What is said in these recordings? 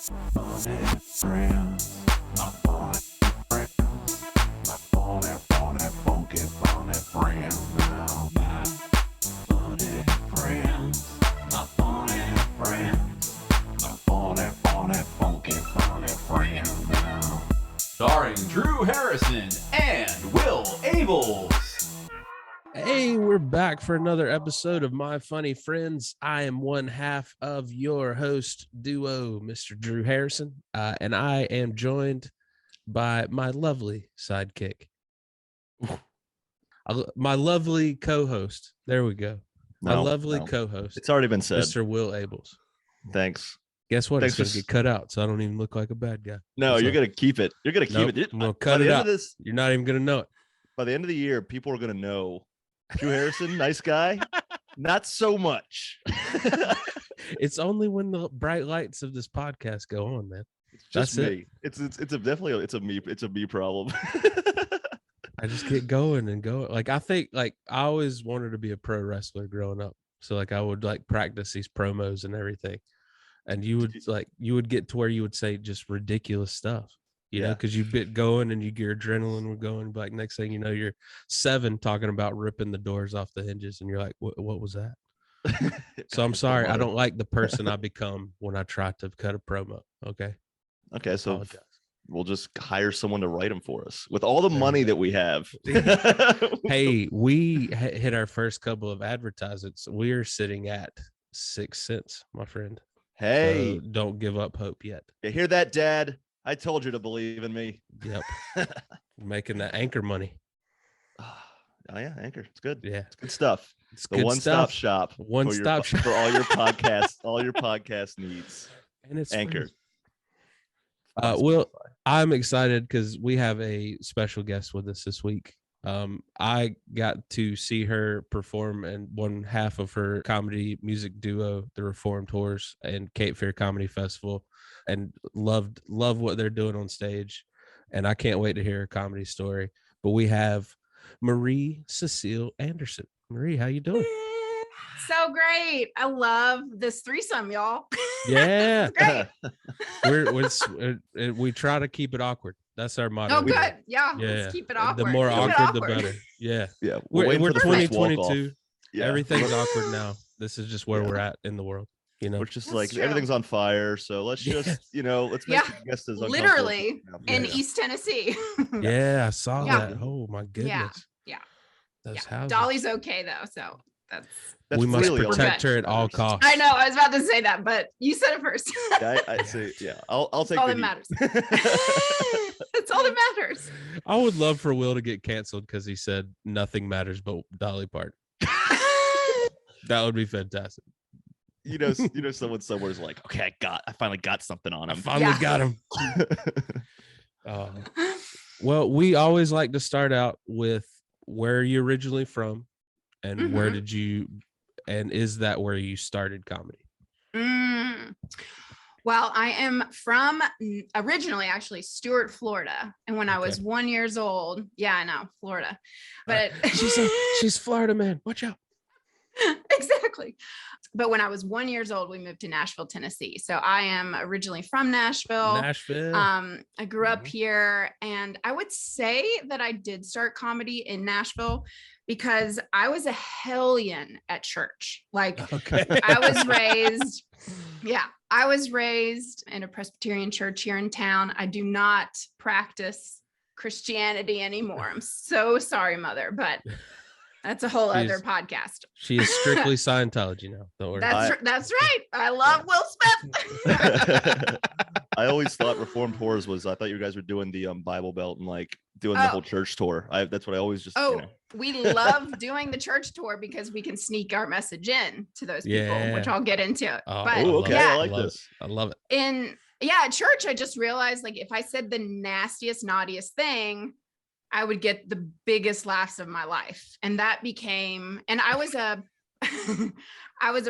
funny friends, my funny friends, my funny, funky, funny friends now. My funny friends, my funny friends, my funny, funky, funny friends now. Starring Drew Harrison and Will Abeles. Hey, we're back for another episode of My Funny Friends. I am one half of your host duo, Mr. Drew Harrison, and I am joined by my lovely sidekick, my lovely co-host. There we go. My lovely co-host. It's already been said. Mr. Will Abeles. Thanks. Guess what? Thanks It's going to get cut out, so I don't even look like a bad guy. No, you're going to keep it. You're going to keep it. I'm going to cut it out. You're not even going to know it. By the end of the year, people are going to know Drew Harrison, nice guy. Not so much. It's only when the bright lights of this podcast go on, man. It's just me. It's a me problem. I just get going and going. Like, I think, like, I always wanted to be a pro wrestler growing up. So, like, I would, like, practice these promos and everything. And you would get to where you would say just ridiculous stuff, you know, because you get going and your adrenaline would go. And, like, next thing you know, you're 7 talking about ripping the doors off the hinges. And you're like, what was that? So I'm sorry. I don't like the person I become when I try to cut a promo. Okay. Okay. So we'll just hire someone to write them for us with all the money that we have. Hey, we hit our first couple of advertisements. We're sitting at 6 cents, my friend. Hey, so don't give up hope yet. You hear that, Dad? I told you to believe in me. Yep. Making that Anchor money. Oh yeah, Anchor. It's good. Yeah. It's good stuff. It's the one-stop shop. One-stop shop for all your podcasts, all your podcast needs. And it's Anchor. Well, I'm excited because we have a special guest with us this week. I got to see her perform in one half of her comedy music duo, the Reformed Tours and Cape Fear Comedy Festival, and love what they're doing on stage. And I can't wait to hear her comedy story. But we have Marie Cecile Anderson. Marie, how you doing? So great. I love this threesome, y'all. Yeah. Great. We try to keep it awkward. That's our motto. Oh, good. Yeah. Let's keep it awkward. The more awkward, the better. Yeah. Yeah. We're 2022. Yeah. Everything's awkward now. This is just where we're at in the world. You know, we're just everything's on fire. So let's just, let's make the guest as literally in East Tennessee. Yeah, I saw that. Oh my goodness. Yeah. Those houses. Dolly's okay though. So that's we must really protect her at all costs. I know. I was about to say that, but you said it first. I say, yeah. I'll take all that matters. It's all that matters. I would love for Will to get canceled because he said nothing matters but Dolly Parton. That would be fantastic. Someone somewhere's like, okay, I finally got something on him. I finally got him. Well, we always like to start out with where are you originally from, and where did you, and is that where you started comedy? Well, I am from originally actually Stuart, Florida. And when I was 1 year old, I know, Florida, but she's Florida, man. Watch out. Exactly. But when I was 1 year old, we moved to Nashville, Tennessee. So I am originally from Nashville. I grew up here, and I would say that I did start comedy in Nashville because I was a hellion at church. Like I was raised in a Presbyterian church here in town. I do not practice Christianity anymore. I'm so sorry, Mother, but that's a whole other podcast. She is strictly Scientology now. Don't worry. That's right. I love Will Smith. I always thought Reformed Tours I thought you guys were doing the Bible Belt and like doing the whole church tour. That's what I always just. We love doing the church tour because we can sneak our message in to those people, which I'll get into. I like this. I love it. At church, I just realized like if I said the nastiest, naughtiest thing, I would get the biggest laughs of my life. And that became, and I was a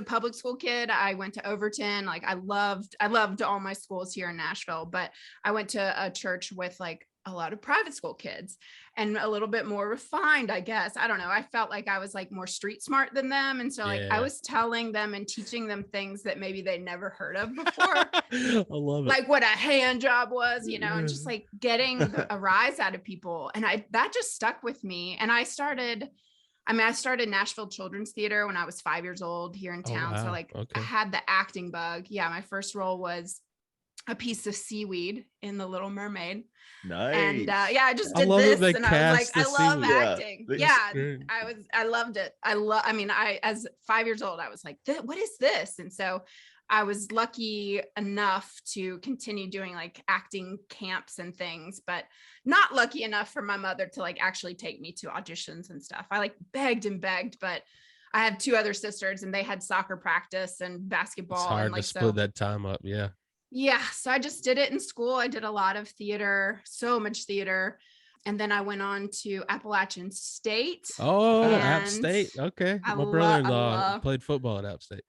public school kid. I went to Overton. Like I loved all my schools here in Nashville, but I went to a church with like a lot of private school kids and a little bit more refined, I guess. I don't know. I felt like I was like more street smart than them. And so like I was telling them and teaching them things that maybe they never heard of before. I love it. Like what a hand job was, you know, and just like getting a rise out of people. And that just stuck with me. And I started Nashville Children's Theater when I was 5 years old here in town. So like I had the acting bug. Yeah. My first role was a piece of seaweed in The Little Mermaid. Nice. And I just did this and I was like, I love seaweed. acting. I loved it. As 5 years old, I was like, what is this? And so I was lucky enough to continue doing like acting camps and things, but not lucky enough for my mother to like actually take me to auditions and stuff. I like begged and begged, but I have two other sisters and they had soccer practice and basketball. It's hard and like to split that time up. Yeah. Yeah. So I just did it in school. I did a lot of theater, so much theater. And then I went on to Appalachian State. Oh, App State. Okay. My brother-in-law played football at App State.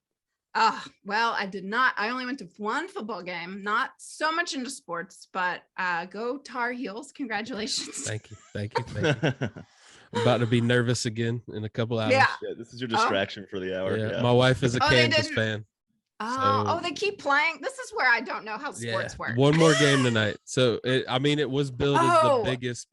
Well, I did not. I only went to one football game, not so much into sports, but go Tar Heels. Congratulations. Thank you. I'm about to be nervous again in a couple hours. Yeah. This is your distraction for the hour. Yeah. My wife is a Kansas fan. They keep playing. This is where I don't know how sports work. One more game tonight. So it was billed as the biggest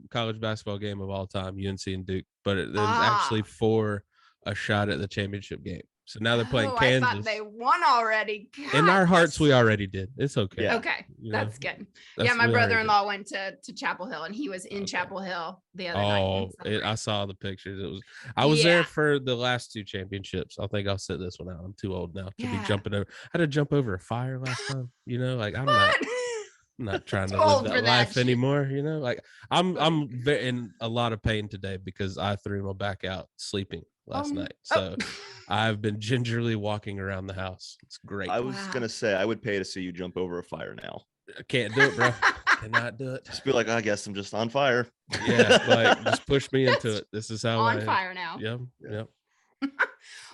college basketball game of all time, UNC and Duke, but it was actually for a shot at the championship game. So now they're playing Kansas. I thought they won already. God, in our hearts, we already did. It's okay. Yeah. Okay, that's good. My brother-in-law went to Chapel Hill, and he was in Chapel Hill the other night. I saw the pictures. I was there for the last two championships. I think I'll sit this one out. I'm too old now to be jumping over. I had to jump over a fire last time. You know, like I'm not trying to live that life anymore. You know, like I'm in a lot of pain today because I threw my back out sleeping last night. So I've been gingerly walking around the house. It's great. I was gonna say I would pay to see you jump over a fire now. I can't do it, bro. Cannot do it. Just be like, I guess I'm just on fire. Yeah, like just push me into it. This is how on fire now. Yep.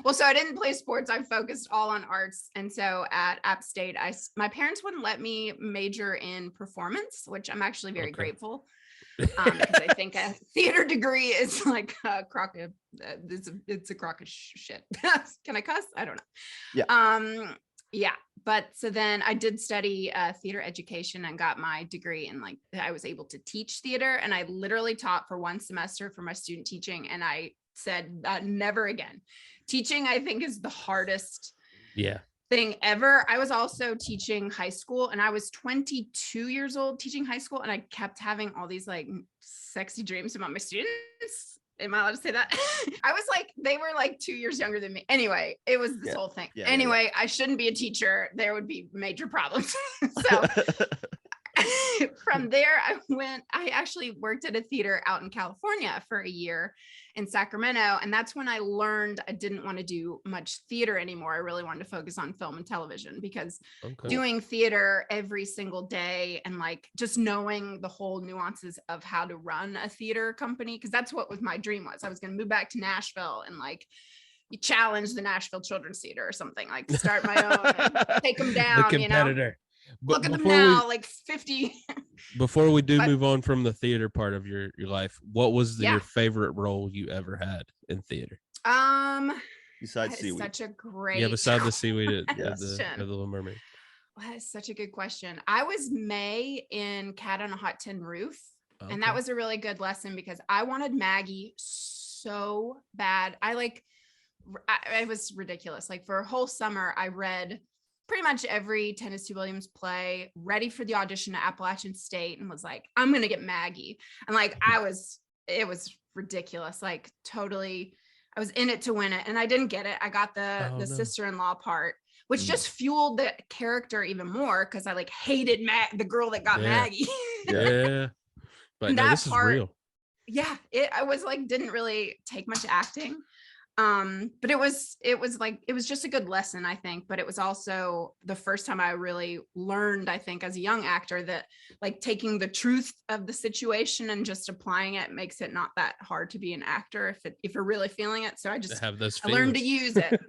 Well, so I didn't play sports. I focused all on arts. And so at App State, my parents wouldn't let me major in performance, which I'm actually very grateful. Because I think a theater degree is like a crock of it's a crock of shit. Can I cuss? I don't know. Yeah. But so then I did study theater education and got my degree, and like I was able to teach theater, and I literally taught for one semester for my student teaching, and I said never again. Teaching, I think, is the hardest thing ever. I was also teaching high school, and I was 22 years old teaching high school, and I kept having all these like sexy dreams about my students. Am I allowed to say that? I was like, they were like 2 years younger than me. Anyway, it was this whole thing. Anyway, I shouldn't be a teacher. There would be major problems. So from there, I actually worked at a theater out in California for a year in Sacramento. And that's when I learned I didn't want to do much theater anymore. I really wanted to focus on film and television, because doing theater every single day and like just knowing the whole nuances of how to run a theater company, because that's what my dream was. I was going to move back to Nashville and like challenge the Nashville Children's Theater or something, like start my own and take them down, the competitor. Look at them now, like 50. Before we do move on from the theater part of your life, what was your favorite role you ever had in theater? Besides seaweed. Such a great besides the seaweed at the Little Mermaid. Well, that is such a good question. I was May in Cat on a Hot Tin Roof, and that was a really good lesson because I wanted Maggie so bad. It was ridiculous. Like for a whole summer, I read pretty much every Tennessee Williams play, ready for the audition at Appalachian State, and was like, I'm going to get Maggie. And like, it was ridiculous. Like totally, I was in it to win it, and I didn't get it. I got the sister-in-law part, which just fueled the character even more, because I like hated the girl that got Maggie. But no, this is real. Yeah, I was like, didn't really take much acting. But it was just a good lesson, I think. But it was also the first time I really learned, I think, as a young actor, that like taking the truth of the situation and just applying it makes it not that hard to be an actor if you're really feeling it. So I just have those I learned to use it.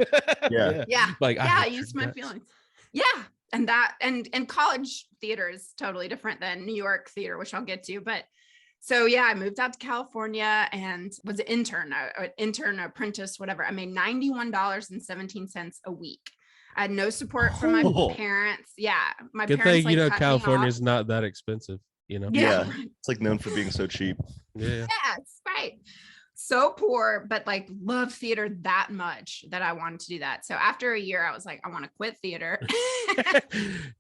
Yeah. Like I used my feelings. Yeah. and college theater is totally different than New York theater, which I'll get to. But so yeah, I moved out to California and was an intern, apprentice, whatever. I made $91.17 a week. I had no support from my parents. Yeah, my Good parents. thing, Like, California's not that expensive. Yeah. It's like known for being so cheap. Yeah. Yes, right. So poor, but like love theater that much that I wanted to do that. So after a year, I was like, I want to quit theater.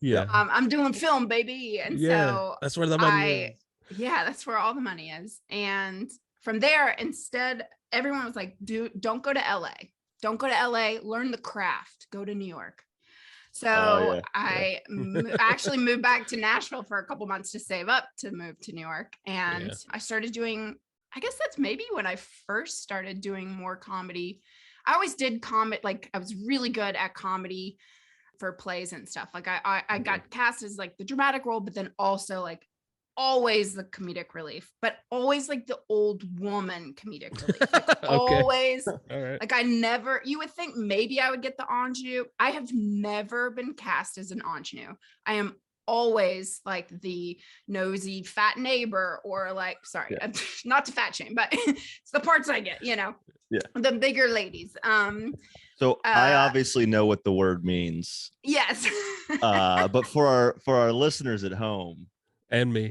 Yeah. I'm doing film, baby. And so that's where the money is. Yeah, that's where all the money is. And from there, instead, everyone was like, don't go to LA. Don't go to LA, learn the craft, go to New York. So I actually moved back to Nashville for a couple months to save up to move to New York. And I started doing, I guess that's maybe when I first started doing more comedy. I always did comedy, like I was really good at comedy for plays and stuff. Like I got cast as like the dramatic role, but then also like always the comedic relief, but always like the old woman comedic relief. Like always. All right. Like you would think maybe I would get the ingenue. I have never been cast as an ingenue. I am always like the nosy fat neighbor, or like, sorry, not to fat shame, but it's the parts I get, the bigger ladies. So I obviously know what the word means. Yes. But for our listeners at home and me,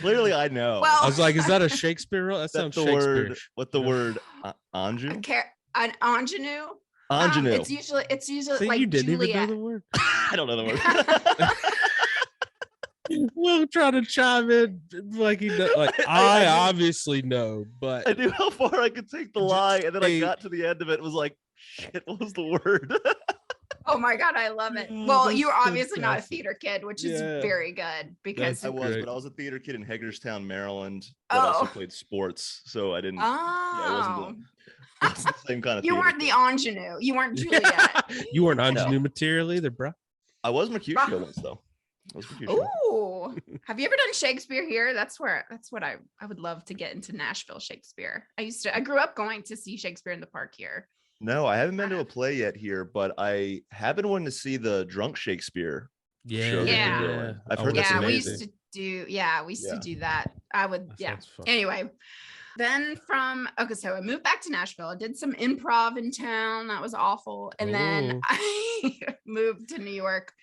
clearly I know. Well, I was like, is that a Shakespeare role? That sounds Shakespeare. What the word ingenue? An ingenue. Ingenue. It's usually See, like you didn't Juliet. even know the word. I don't know the word. We'll try to chime in like he does. Like I obviously know, but I knew how far I could take the lie, and then I got to the end of it. Was like, shit, what was the word? Oh my God, I love it. Oh, Well, that's you're obviously not a fantastic. theater kid, which is very good because I was, great. but I was a theater kid in Hagerstown, Maryland. But also played sports, so I didn't. I wasn't the same kind of. You weren't the ingenue. You weren't Juliet. You weren't ingenue material either, bro. I was Mercutio once though. Oh, have you ever done Shakespeare here? That's what I would love to get into Nashville Shakespeare. I grew up going to see Shakespeare in the Park here. No, I haven't been to a play yet here, but I have been wanting to see the Drunk Shakespeare. Show Yeah. I've heard that's amazing. We used to do that. I would, Anyway, then so I moved back to Nashville. I did some improv in town. That was awful. And then I moved to New York.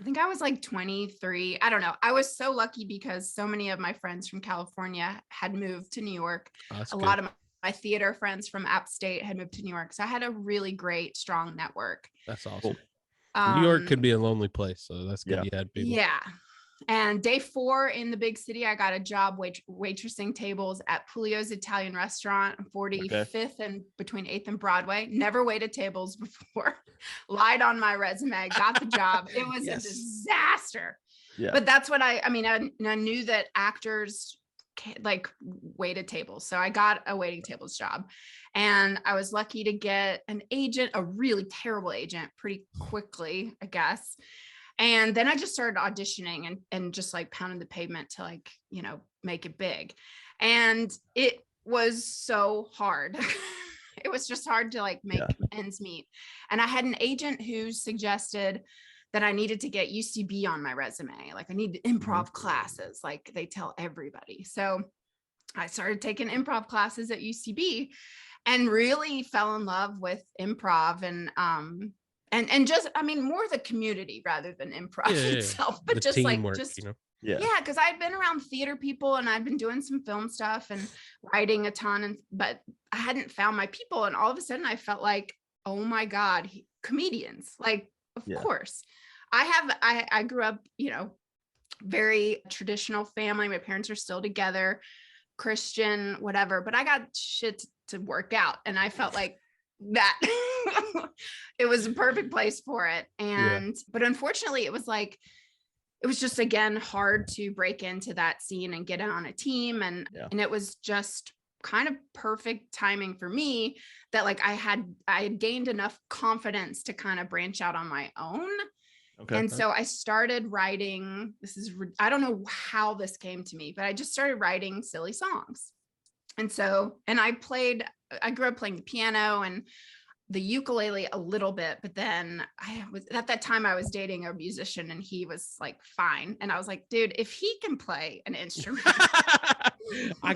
I think I was like 23. I don't know. I was so lucky because so many of my friends from California had moved to New York. A lot of my theater friends from App State had moved to New York. So I had a really great, strong network. That's awesome. New York could be a lonely place. So that's good. You had people. Yeah. And day 4 in the big city, I got a job waitressing tables at Pulio's Italian restaurant, 45th and between 8th and Broadway. Never waited tables before. Lied on my resume, got the job. It was a disaster. Yeah. But that's what I knew that actors like waited tables. So I got a waiting tables job, and I was lucky to get an agent, a really terrible agent, pretty quickly, I guess. And then I just started auditioning and just like pounding the pavement to like, make it big. And it was so hard. It was just hard to like make ends meet. And I had an agent who suggested that I needed to get UCB on my resume. Like I need improv classes, like they tell everybody. So I started taking improv classes at UCB and really fell in love with improv and just, more the community rather than improv itself, but just teamwork, like, because I'd been around theater people and I'd been doing some film stuff and writing a ton, but I hadn't found my people. And all of a sudden I felt like, oh my God, comedians, like, of course. I grew up, very traditional family. My parents are still together, Christian, whatever, but I got shit to work out. And I felt like that it was a perfect place for it. But unfortunately it was just, again, hard to break into that scene and get on a team. And it was just kind of perfect timing for me that like I had gained enough confidence to kind of branch out on my own. Okay. And so I started writing, I don't know how this came to me, but I just started writing silly songs. And I grew up playing the piano, and the ukulele a little bit, but then at that time I was dating a musician and he was like fine. And I was like, dude, if he can play an instrument, I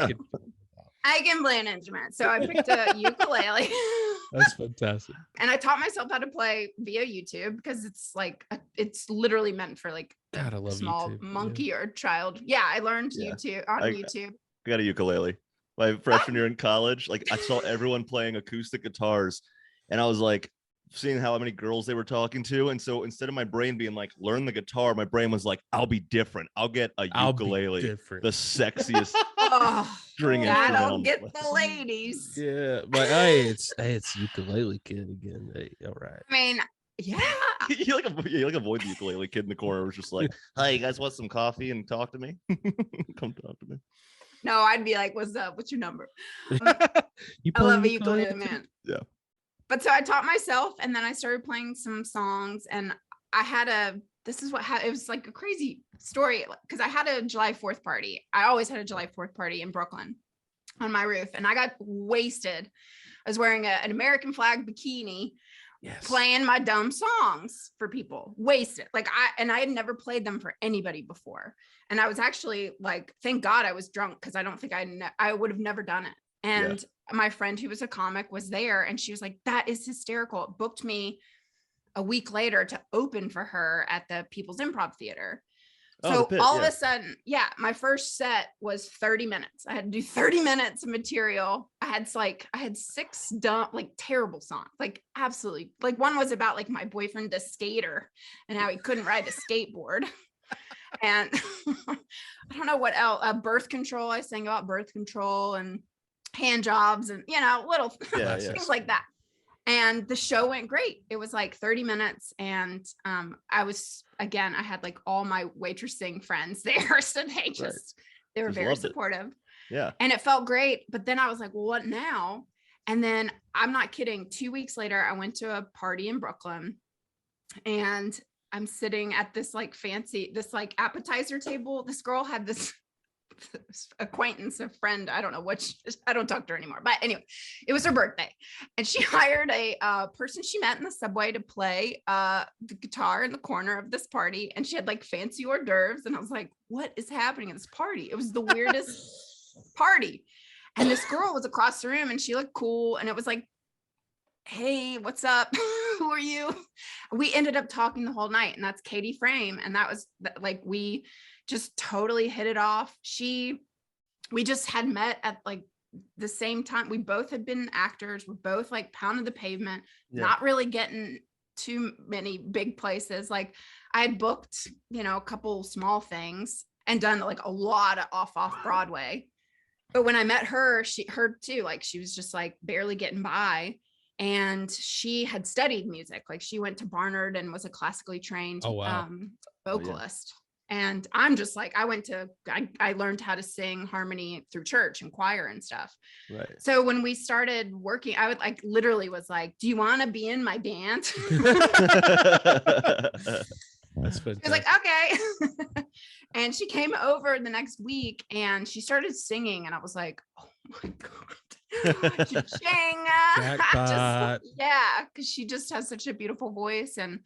can play an instrument. So I picked a ukulele. That's fantastic. And I taught myself how to play via YouTube because it's like, it's literally meant for like God, I love small YouTube. monkey or child. Yeah, I learned Yeah. YouTube on YouTube. I got a ukulele. My freshman year in college, like I saw everyone playing acoustic guitars, and I was like, seeing how many girls they were talking to, and so instead of my brain being like, learn the guitar, my brain was like, I'll be different. I'll get a ukulele, the sexiest string instrument. That'll get the ladies. Yeah, but hey, it's ukulele kid again. Hey, all right. I mean, yeah. you like avoid the ukulele kid in the corner. Was just like, hi, you guys want some coffee and talk to me? Come talk to me. No, I'd be like, what's up? What's your number? I love a ukulele, man. Yeah. But so I taught myself, and then I started playing some songs, and this is what it was like a crazy story, because I had a July 4th party. I always had a July 4th party in Brooklyn on my roof, and I got wasted. I was wearing an American flag bikini, playing my dumb songs for people, wasted. Like I had never played them for anybody before. And I was actually like, thank God I was drunk, because I don't think I would have never done it. And my friend who was a comic was there, and she was like, that is hysterical. It booked me a week later to open for her at the People's Improv Theater. So all of a sudden, my first set was 30 minutes. I had to do 30 minutes of material. I had 6 dumb, like terrible songs, like absolutely. Like one was about like my boyfriend, the skater, and how he couldn't ride a skateboard. And I don't know what else, birth control. I sang about birth control and hand jobs and, little things like that. And the show went great. It was like 30 minutes. And I had like all my waitressing friends there. So they were very supportive. Yeah. And it felt great. But then I was like, well, what now? And then I'm not kidding. 2 weeks later, I went to a party in Brooklyn, and I'm sitting at this like appetizer table. This girl had this acquaintance, a friend, I don't know I don't talk to her anymore, but anyway, it was her birthday, and she hired a person she met in the subway to play the guitar in the corner of this party, and she had like fancy hors d'oeuvres, and I was like, what is happening at this party? It was the weirdest party. And this girl was across the room, and she looked cool, and it was like, hey, what's up? Who are you? We ended up talking the whole night, and that's Katie Frame. And that was like, we just totally hit it off. We just had met at like the same time. We both had been actors. We're both like pounding the pavement, not really getting too many big places. Like I had booked, a couple small things and done like a lot of off Broadway. But when I met her, her too, like she was just like barely getting by. And she had studied music. Like she went to Barnard and was a classically trained vocalist. And I'm just like, I learned how to sing harmony through church and choir and stuff. Right. So when we started working, I would like literally was like, do you want to be in my band? That's fantastic. I was like, okay. And she came over the next week and she started singing, and I was like, oh my God. Because she just has such a beautiful voice, and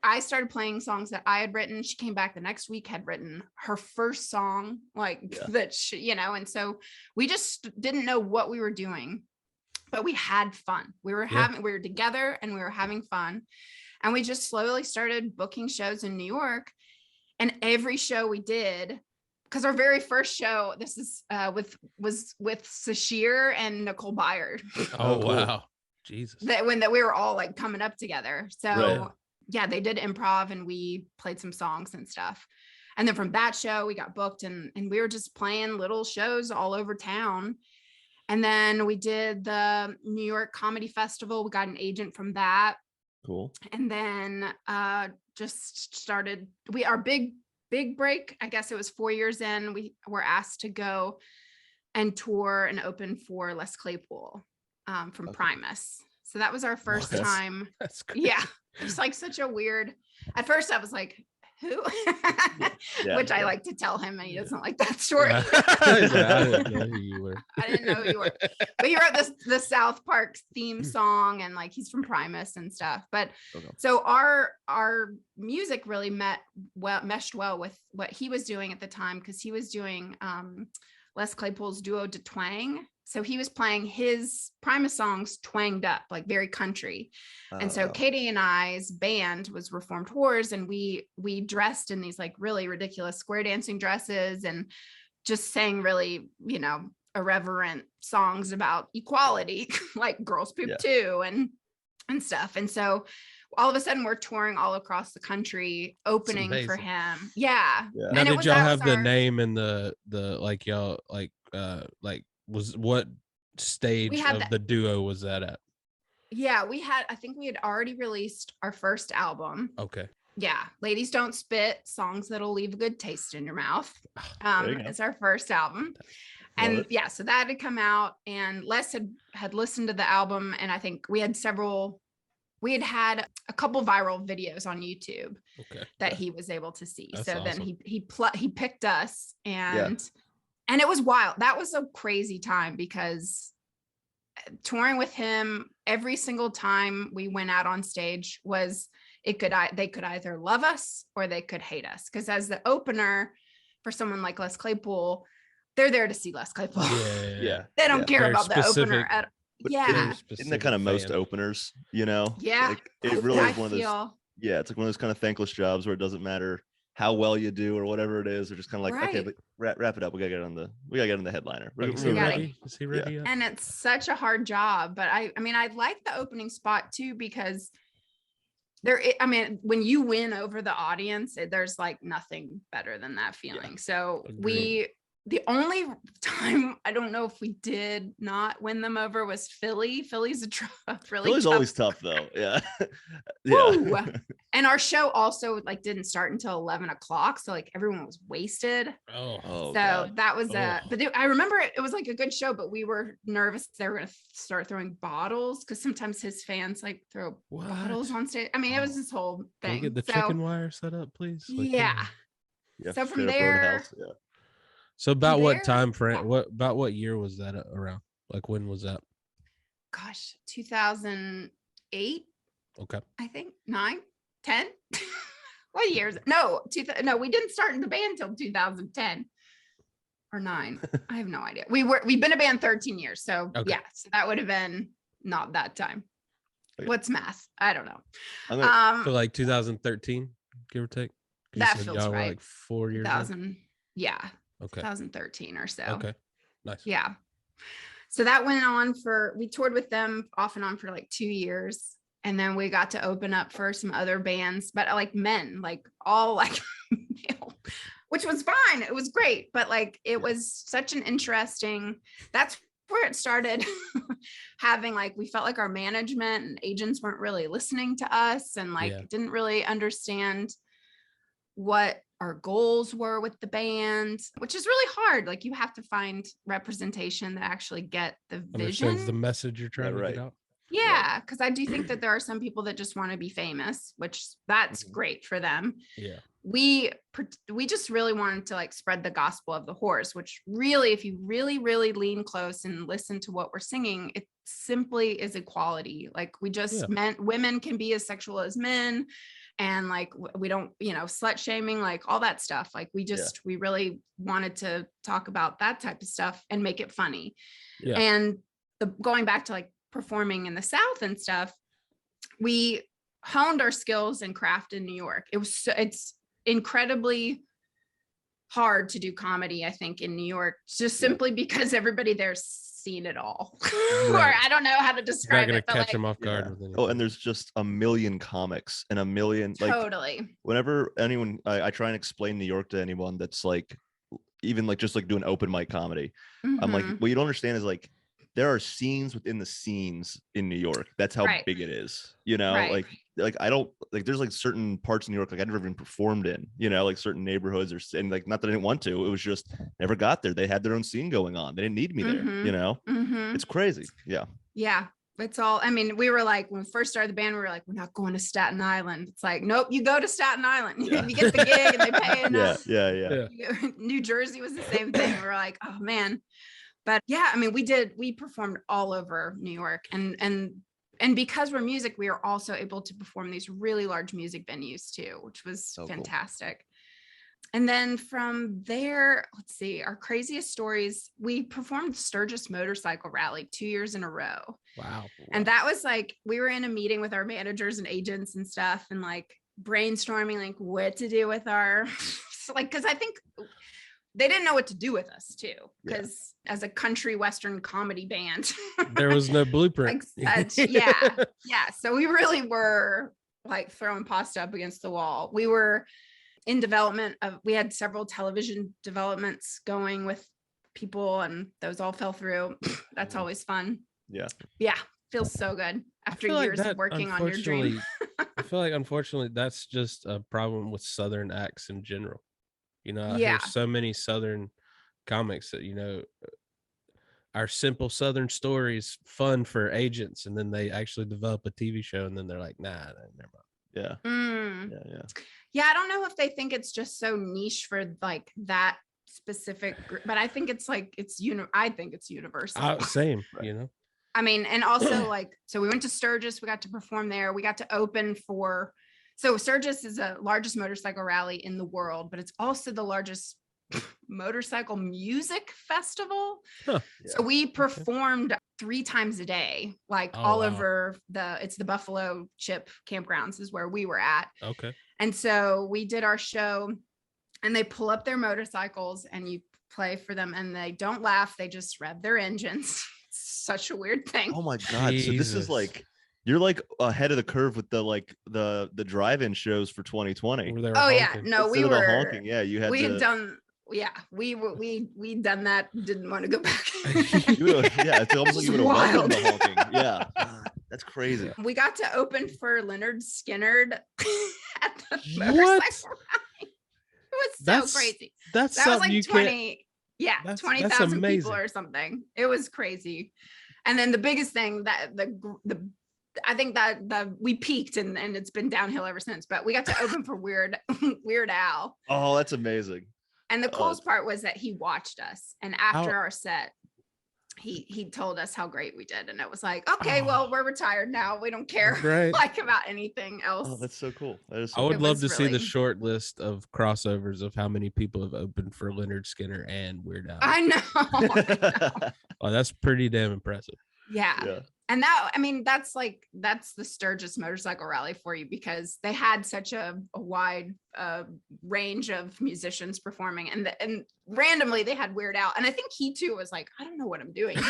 I started playing songs that I had written. She came back the next week, had written her first song, that she, and so we just didn't know what we were doing, but we had fun. We were together and we were having fun, and we just slowly started booking shows in New York. And every show we did, because our very first show, this is was with Cecile and Nicole Byard. Oh, cool. Wow. Jesus. That we were all like coming up together. So they did improv, and we played some songs and stuff. And then from that show, we got booked, and we were just playing little shows all over town. And then we did the New York Comedy Festival. We got an agent from that. Cool. And then just started our big break. I guess it was 4 years in. We were asked to go and tour and open for Les Claypool from Primus. So that was our first time. That's great. Yeah. It's like such a weird, at first I was like, who? Yeah, Which I yeah. like to tell him, and he doesn't like that story. He's like, I didn't know who you were. I didn't know who you were. But he wrote the South Park theme song, and like he's from Primus and stuff. But Okay. so our music really meshed well with what he was doing at the time, because he was doing Les Claypool's Duo de Twang. So he was playing his Primus songs twanged up, like very country. And so Katie and I's band was Reformed Whores, and we dressed in these like really ridiculous square dancing dresses and just sang really, irreverent songs about equality, like Girls Poop Too and stuff. And so all of a sudden we're touring all across the country opening for him. Yeah. Now, And did y'all have the name and the like y'all like was what stage of the duo was that at? Yeah, I think we had already released our first album. Okay. Yeah, Ladies Don't Spit, songs that'll leave a good taste in your mouth. It's our first album. And yeah, so that had come out, and Les had listened to the album, and I think we had had a couple viral videos on YouTube that he was able to see. That's so awesome. Then he picked us, and it was wild. That was a crazy time, because touring with him every single time we went out on stage they could either love us or they could hate us. Because as the opener for someone like Les Claypool, they're there to see Les Claypool. Yeah. They don't care Very about specific, the opener at yeah. Isn't that kind of most openers, Yeah. Like, it really is one of those. Yeah, it's like one of those kind of thankless jobs where it doesn't matter how well you do or whatever it is. They're just kind of like, okay, but wrap it up. We gotta get on the headliner. Is he ready? Is he ready? And it's such a hard job. But I mean, I like the opening spot too, because when you win over the audience, there's like nothing better than that feeling. Yeah. So the only time I don't know if we did not win them over was Philly. Philly's Philly's always tough though. Yeah. Yeah. And our show also like didn't start until 11 o'clock. So like everyone was wasted. Oh, so God. That was I remember it was like a good show, but we were nervous they were going to start throwing bottles, because sometimes his fans like throw bottles on stage. I mean, it was this whole thing. Can we get the chicken wire set up, please? Like, yeah. So from there. So about what time frame? About what year was that around? Like when was that? Gosh, 2008. Okay. I think 9, 10. What years? No, no, we didn't start in the band till 2010 or 9. I have no idea. We've been a band 13 years. So yeah, so that would have been not that time. Okay. What's math? I don't know. So like 2013, give or take. That feels right. Were like 4 years. 2000. Yeah. Okay. 2013 or so. Okay. Nice. Yeah. So that went on we toured with them off and on for like 2 years. And then we got to open up for some other bands, but like men, like all like male, which was fine. It was great. But like, it was such an interesting, that's where it started having like, we felt like our management and agents weren't really listening to us, and like didn't really understand what our goals were with the band, which is really hard. Like you have to find representation that actually get the vision, the message you're trying to get out. Yeah, because I do think that there are some people that just want to be famous, which that's great for them. Yeah, we just really wanted to like spread the gospel of the horse, which really, if you really lean close and listen to what we're singing, it simply is equality. Like we just meant women can be as sexual as men. And like, we don't, slut shaming, like all that stuff. Like we really wanted to talk about that type of stuff and make it funny. Yeah. And going back to like performing in the South and stuff, we honed our skills and craft in New York. It's incredibly hard to do comedy, I think, in New York, just simply because everybody there's seen it all. Right. Or I don't know how to describe it. Catch them off guard. Oh, and there's just a million comics and a million whenever anyone I try and explain New York to anyone that's like even like just like doing open mic comedy. I'm like, what you don't understand is like there are scenes within the scenes in New York. That's how big it is. Like I don't like there's like certain parts of New York like I never even performed in, like certain neighborhoods and like not that I didn't want to. It was just never got there. They had their own scene going on. They didn't need me there, It's crazy. Yeah. Yeah. It's all, I mean, we were like, when we first started the band, we were like, we're not going to Staten Island. It's like, nope, you go to Staten Island. Yeah. You get the gig and they pay enough. Yeah. New Jersey was the same thing. We were like, oh man. But yeah, I mean, we performed all over New York, and because we're music, we were also able to perform these really large music venues too, which was So cool. fantastic. And then from there, let's see, our craziest stories, we performed Sturgis Motorcycle Rally 2 years in a row. Wow. And that was like, we were in a meeting with our managers and agents and stuff, and like brainstorming like what to do with our, like, because I think they didn't know what to do with us too, because as a country Western comedy band, there was no blueprint. Like such, yeah. So we really were like throwing pasta up against the wall. We were in development of, we had several television developments going with people, and those all fell through. That's always fun. Yeah, feels so good after years of working on your dream. I feel like unfortunately that's just a problem with Southern acts in general. You know, I hear so many Southern comics that, you know, are simple Southern stories fun for agents, and then they actually develop a TV show, and then they're like, nah, never mind. Yeah, I don't know if they think it's just so niche for like that specific group, but I think it's like I think it's universal. Same, you know. I mean, and also like, so we went to Sturgis, we got to perform there, we got to open for, so Sturgis is the largest motorcycle rally in the world, but it's also the largest motorcycle music festival. So we performed 3 times a day, like all over it's the Buffalo Chip campgrounds is where we were at. Okay. And so we did our show, and they pull up their motorcycles and you play for them, and they don't laugh. They just rev their engines. It's such a weird thing. Oh my God. Jesus. So this is like, you're like ahead of the curve with the drive-in shows for 2020. Oh yeah. No, we were honking. Yeah. We had done that. Didn't want to go back. It's almost like you would have welcomed the honking. Yeah. That's crazy. We got to open for Leonard Skinner at the motorcycle rally. It was so crazy. That was like 20,000 people or something. It was crazy. And then the biggest thing that I think that we peaked and it's been downhill ever since, but we got to open for Weird Al. Oh, that's amazing. And the coolest part was that he watched us, and after our set, he told us how great we did, and it was like, okay, well, we're retired now. We don't care like about anything else. Oh, that's so cool. That is I would love to see the short list of crossovers of how many people have opened for Leonard Skinner and Weird Al. I know. Oh, that's pretty damn impressive. Yeah. And that, I mean, that's the Sturgis Motorcycle Rally for you, because they had such a wide range of musicians performing, and randomly they had Weird Al, and I think he too was like, I don't know what I'm doing here.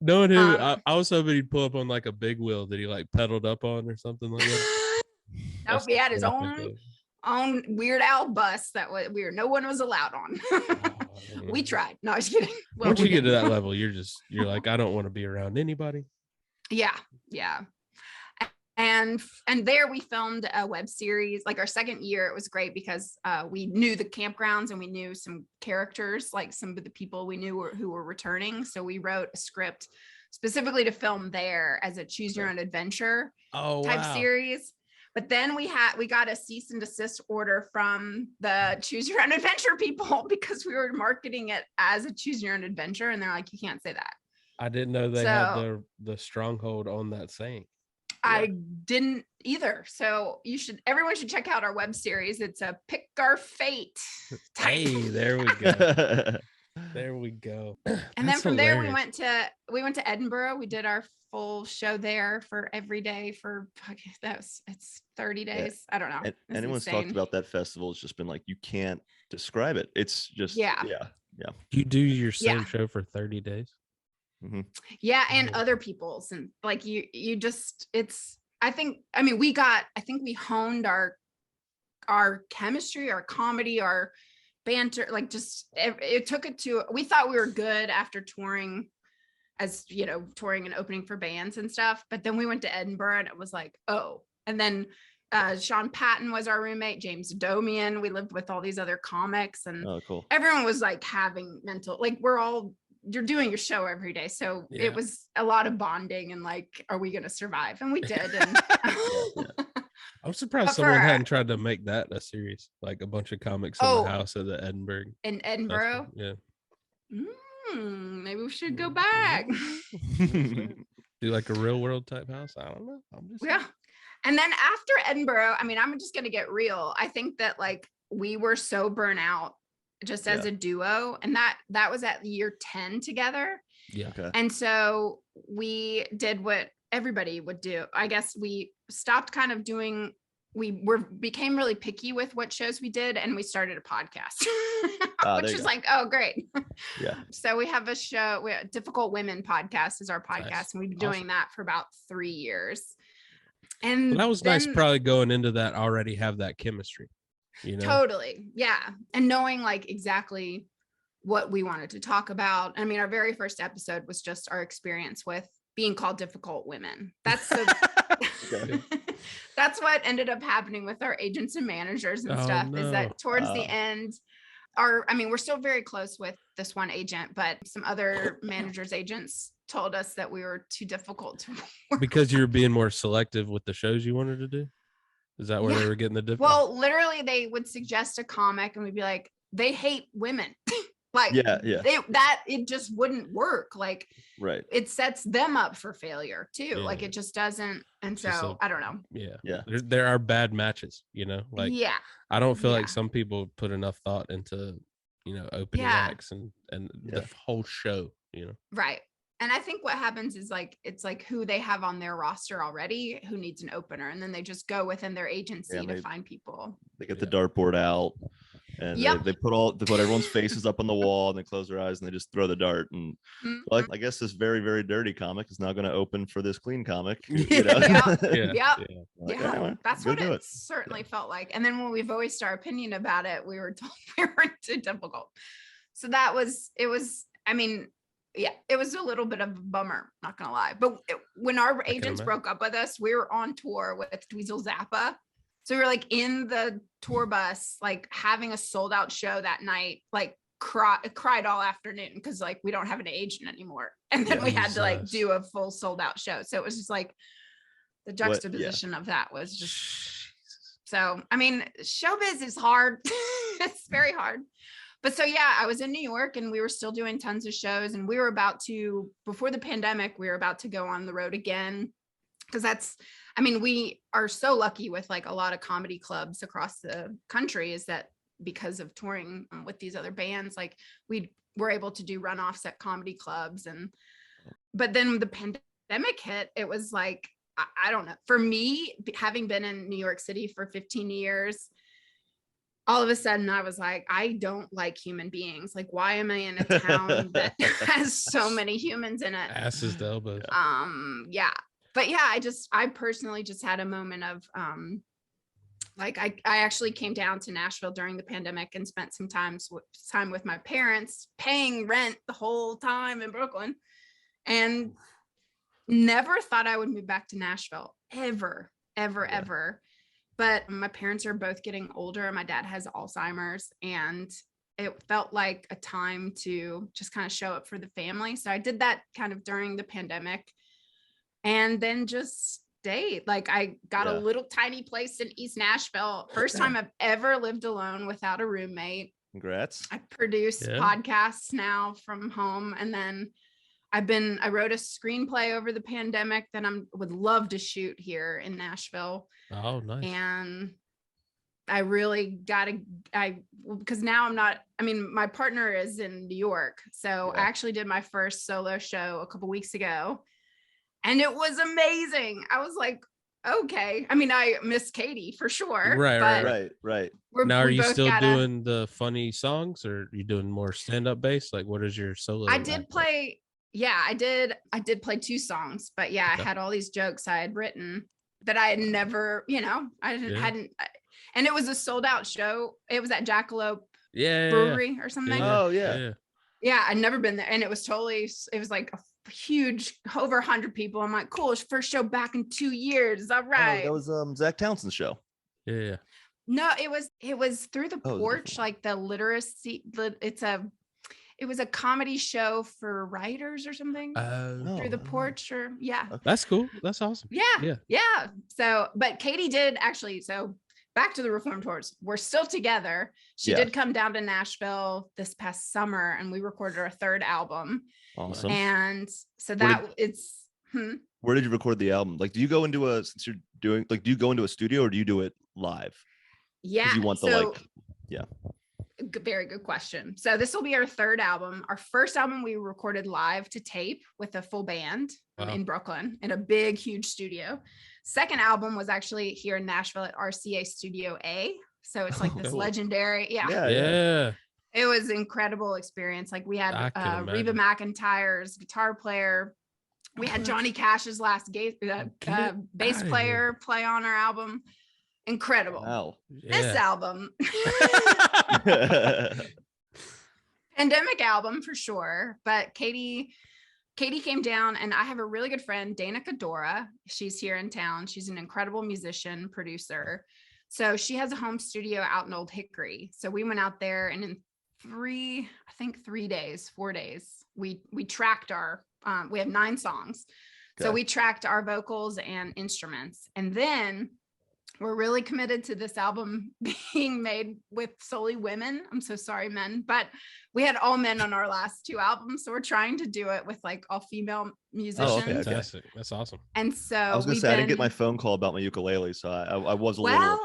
Knowing him, I was hoping he'd pull up on like a big wheel that he like pedaled up on or something like that. Nope, he had his own Weird Al bus that was weird. No one was allowed on. We tried. No, I was kidding. Well, once you get to that level, you're like, I don't want to be around anybody. Yeah. And there we filmed a web series. Like our second year, it was great because we knew the campgrounds and we knew some characters, like some of the people we knew who were returning. So we wrote a script specifically to film there as a choose your own adventure type series. But then we got a cease and desist order from the choose your own adventure people because we were marketing it as a choose your own adventure. And they're like, you can't say that. I didn't know they had the stronghold on that saying. I didn't either. So everyone should check out our web series. It's a Pick Our Fate. Hey, there we go. There we go. And then from there we went to Edinburgh. We did our full show there for every day for it's 30 days. I don't know. And anyone's talked about that festival. It's just been like, you can't describe it. It's just yeah. You do your same show for 30 days. Mm-hmm. Yeah, and other people's, and like you just I think we honed our chemistry, our comedy, our banter, like just it took it to, we thought we were good after touring and opening for bands and stuff, but then we went to Edinburgh and it was like, and then Sean Patton was our roommate, James Domian. We lived with all these other comics, and cool. Everyone was like having mental, like we're all you're doing your show every day. So Yeah. it was a lot of bonding and like, are we going to survive? And we did. And I'm surprised But someone for- hadn't tried to make that a series, like a bunch of comics in Oh. the house at the Edinburgh. in Edinburgh, Yeah. maybe we should go back. Do like a real world type house. I don't know. I'm just Yeah. And then after Edinburgh, I mean, I'm just going to get real. I think that like we were so burnt out just as a duo, and that was at year 10 together. Yeah. Okay. And so we did what everybody would do. I guess we stopped kind of doing, became really picky with what shows we did, and we started a podcast, which is like, oh, great. Yeah. So we have a show, Difficult Women podcast is our podcast. Nice. And we've been doing that for about 3 years. And Well, that was nice then- probably going into that already have that chemistry, you know. Totally. Yeah. And knowing like exactly what we wanted to talk about. I mean, our very first episode was just our experience with being called difficult women. That's the that's what ended up happening with our agents and managers and stuff, is that towards the end, we're still very close with this one agent, but some other managers, agents told us that we were too difficult to work Because you were being more selective with the shows you wanted to do. Is that where they were getting the difference? Well, literally they would suggest a comic and we'd be like, they hate women. Like it just wouldn't work. Like Right. it sets them up for failure too. Yeah. Like it just doesn't. And It's just so I don't know. Yeah. There are bad matches, you know, like Yeah. I don't feel like some people put enough thought into, you know, opening acts and the whole show, you know. Right. And I think what happens is like, it's like who they have on their roster already, who needs an opener. And then they just go within their agency to find people. They get the dartboard out and they put everyone's faces up on the wall and they close their eyes and they just throw the dart. And like, I guess this very, very dirty comic is now going to open for this clean comic. You know? That's what it certainly felt like. And then when we voiced our opinion about it, we were told we were too difficult. So it was a little bit of a bummer, not gonna lie. But when our agents broke up with us, we were on tour with Dweezil Zappa. So we were like in the tour bus, like having a sold out show that night, like cried all afternoon because like we don't have an agent anymore. And then we had to like do a full sold out show. So it was just like the juxtaposition of that was just so, I mean, showbiz is hard. It's very hard. But so, yeah, I was in New York and we were still doing tons of shows, and we were about to, before the pandemic, we were about to go on the road again. Because we are so lucky with like a lot of comedy clubs across the country, is that because of touring with these other bands, like we were able to do runoffs at comedy clubs. But then the pandemic hit, it was like, I don't know, for me, having been in New York City for 15 years, all of a sudden I was like, I don't like human beings. Like, why am I in a town that has so many humans in it? Asses to elbows. Yeah. But yeah, I personally just had a moment of, like, I actually came down to Nashville during the pandemic and spent some time with my parents, paying rent the whole time in Brooklyn, and never thought I would move back to Nashville ever. But my parents are both getting older. My dad has Alzheimer's, and it felt like a time to just kind of show up for the family. So I did that kind of during the pandemic, and then just stayed. Like, I got a little tiny place in East Nashville. First time I've ever lived alone without a roommate. Congrats. I produce podcasts now from home. And then I wrote a screenplay over the pandemic that would love to shoot here in Nashville. Oh, nice. And I really because now my partner is in New York. So I actually did my first solo show a couple weeks ago, and it was amazing. I was like, okay. I mean, I miss Katie for sure. Right. Now, are you still doing the funny songs, or are you doing more stand-up bass? Like, what is your solo? I did play. Yeah, I did play 2 songs, but I had all these jokes I had written that I had never, hadn't, and it was a sold out show. It was at Jackalope Brewery or something. Oh yeah. Yeah, I'd never been there. And it was like a huge, over 100 people. I'm like, cool, first show back in 2 years. All right. That was Zach Townsend's show. Yeah. No, it was through the porch, like the literacy. it was a comedy show for writers or something. Through the Oh, porch, or yeah. That's cool. That's awesome. Yeah. So, but Katie did actually. So back to the Reform Tours. We're still together. She did come down to Nashville this past summer, and we recorded our third album. awesome. And so Where did you record the album? Like, do you go into since you're doing, like, do you go into a studio or do you do it live? Yeah. You want the Very good question. So this will be our third album. Our first album we recorded live to tape with a full band in Brooklyn in a big, huge studio. Second album was actually here in Nashville at RCA Studio A. So it's like this legendary. Yeah. It was an incredible experience. Like we had Reba McEntire's guitar player. We had Johnny Cash's last bass player play on our album. Incredible. Wow. This album. Pandemic album for sure. But Katie came down, and I have a really good friend, Dana Cadora. She's here in town. She's an incredible musician, producer. So she has a home studio out in Old Hickory. So we went out there, and in 4 days, we tracked our, we have 9 songs. Okay. So we tracked our vocals and instruments. And then we're really committed to this album being made with solely women. I'm so sorry, men, but we had all men on our last 2 albums. So we're trying to do it with like all female musicians. Oh, okay. Fantastic. That's awesome. And so I was gonna say, I didn't get my phone call about my ukulele, so I was a little.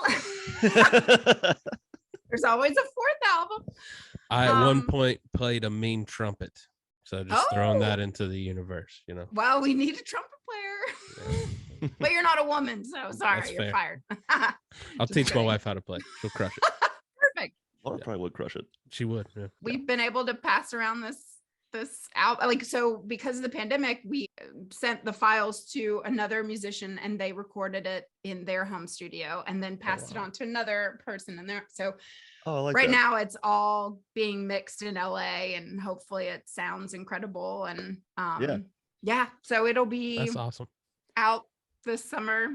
There's always a 4th album. I at one point played a mean trumpet. So just throwing that into the universe, you know. Well, we need a trumpet player. Yeah. But you're not a woman, so sorry, you're fired. I'll teach my wife how to play. She'll crush it. Perfect. Laura probably would crush it. She would. Yeah. We've been able to pass around this album, like, so because of the pandemic, we sent the files to another musician, and they recorded it in their home studio, and then passed it on to another person in there. So right now it's all being mixed in LA, and hopefully it sounds incredible. And so it'll be that's awesome. Out this summer.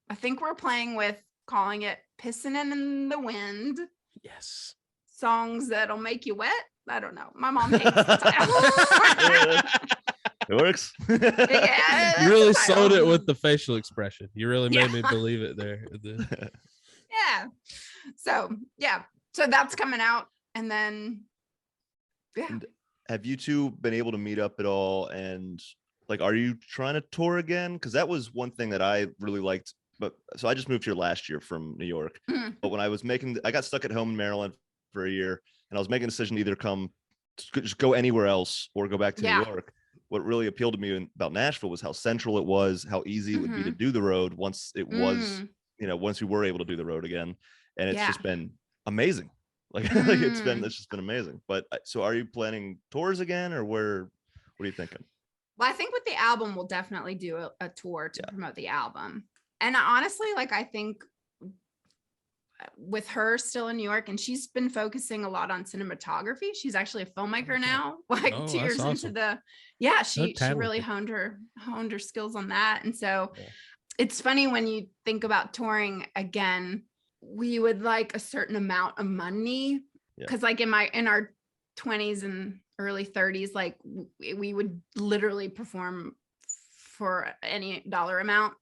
I think we're playing with calling it Pissin' in the Wind. Yes. Songs that'll make you wet. I don't know. My mom hates the title. It works. You really sold it with the facial expression. You really made me believe it there. Yeah. So that's coming out. And then And have you two been able to meet up at all? And like, are you trying to tour again? Because that was one thing that I really liked. But so I just moved here last year from New York. Mm-hmm. But when I was I got stuck at home in Maryland for a year, and I was making a decision to either just go anywhere else or go back to New York. What really appealed to me about Nashville was how central it was, how easy it would be to do the road once it was, once we were able to do the road again. And it's just been amazing. Like, it's just been amazing. But so are you planning tours again, or what are you thinking? Well, I think with the album, we'll definitely do a tour to promote the album. And honestly, like, I think with her still in New York, and she's been focusing a lot on cinematography. She's actually a filmmaker now, like 2 years into she really honed her skills on that. And so it's funny when you think about touring again, we would like a certain amount of money, because like in our 20s and early 30s, like we would literally perform for any dollar amount.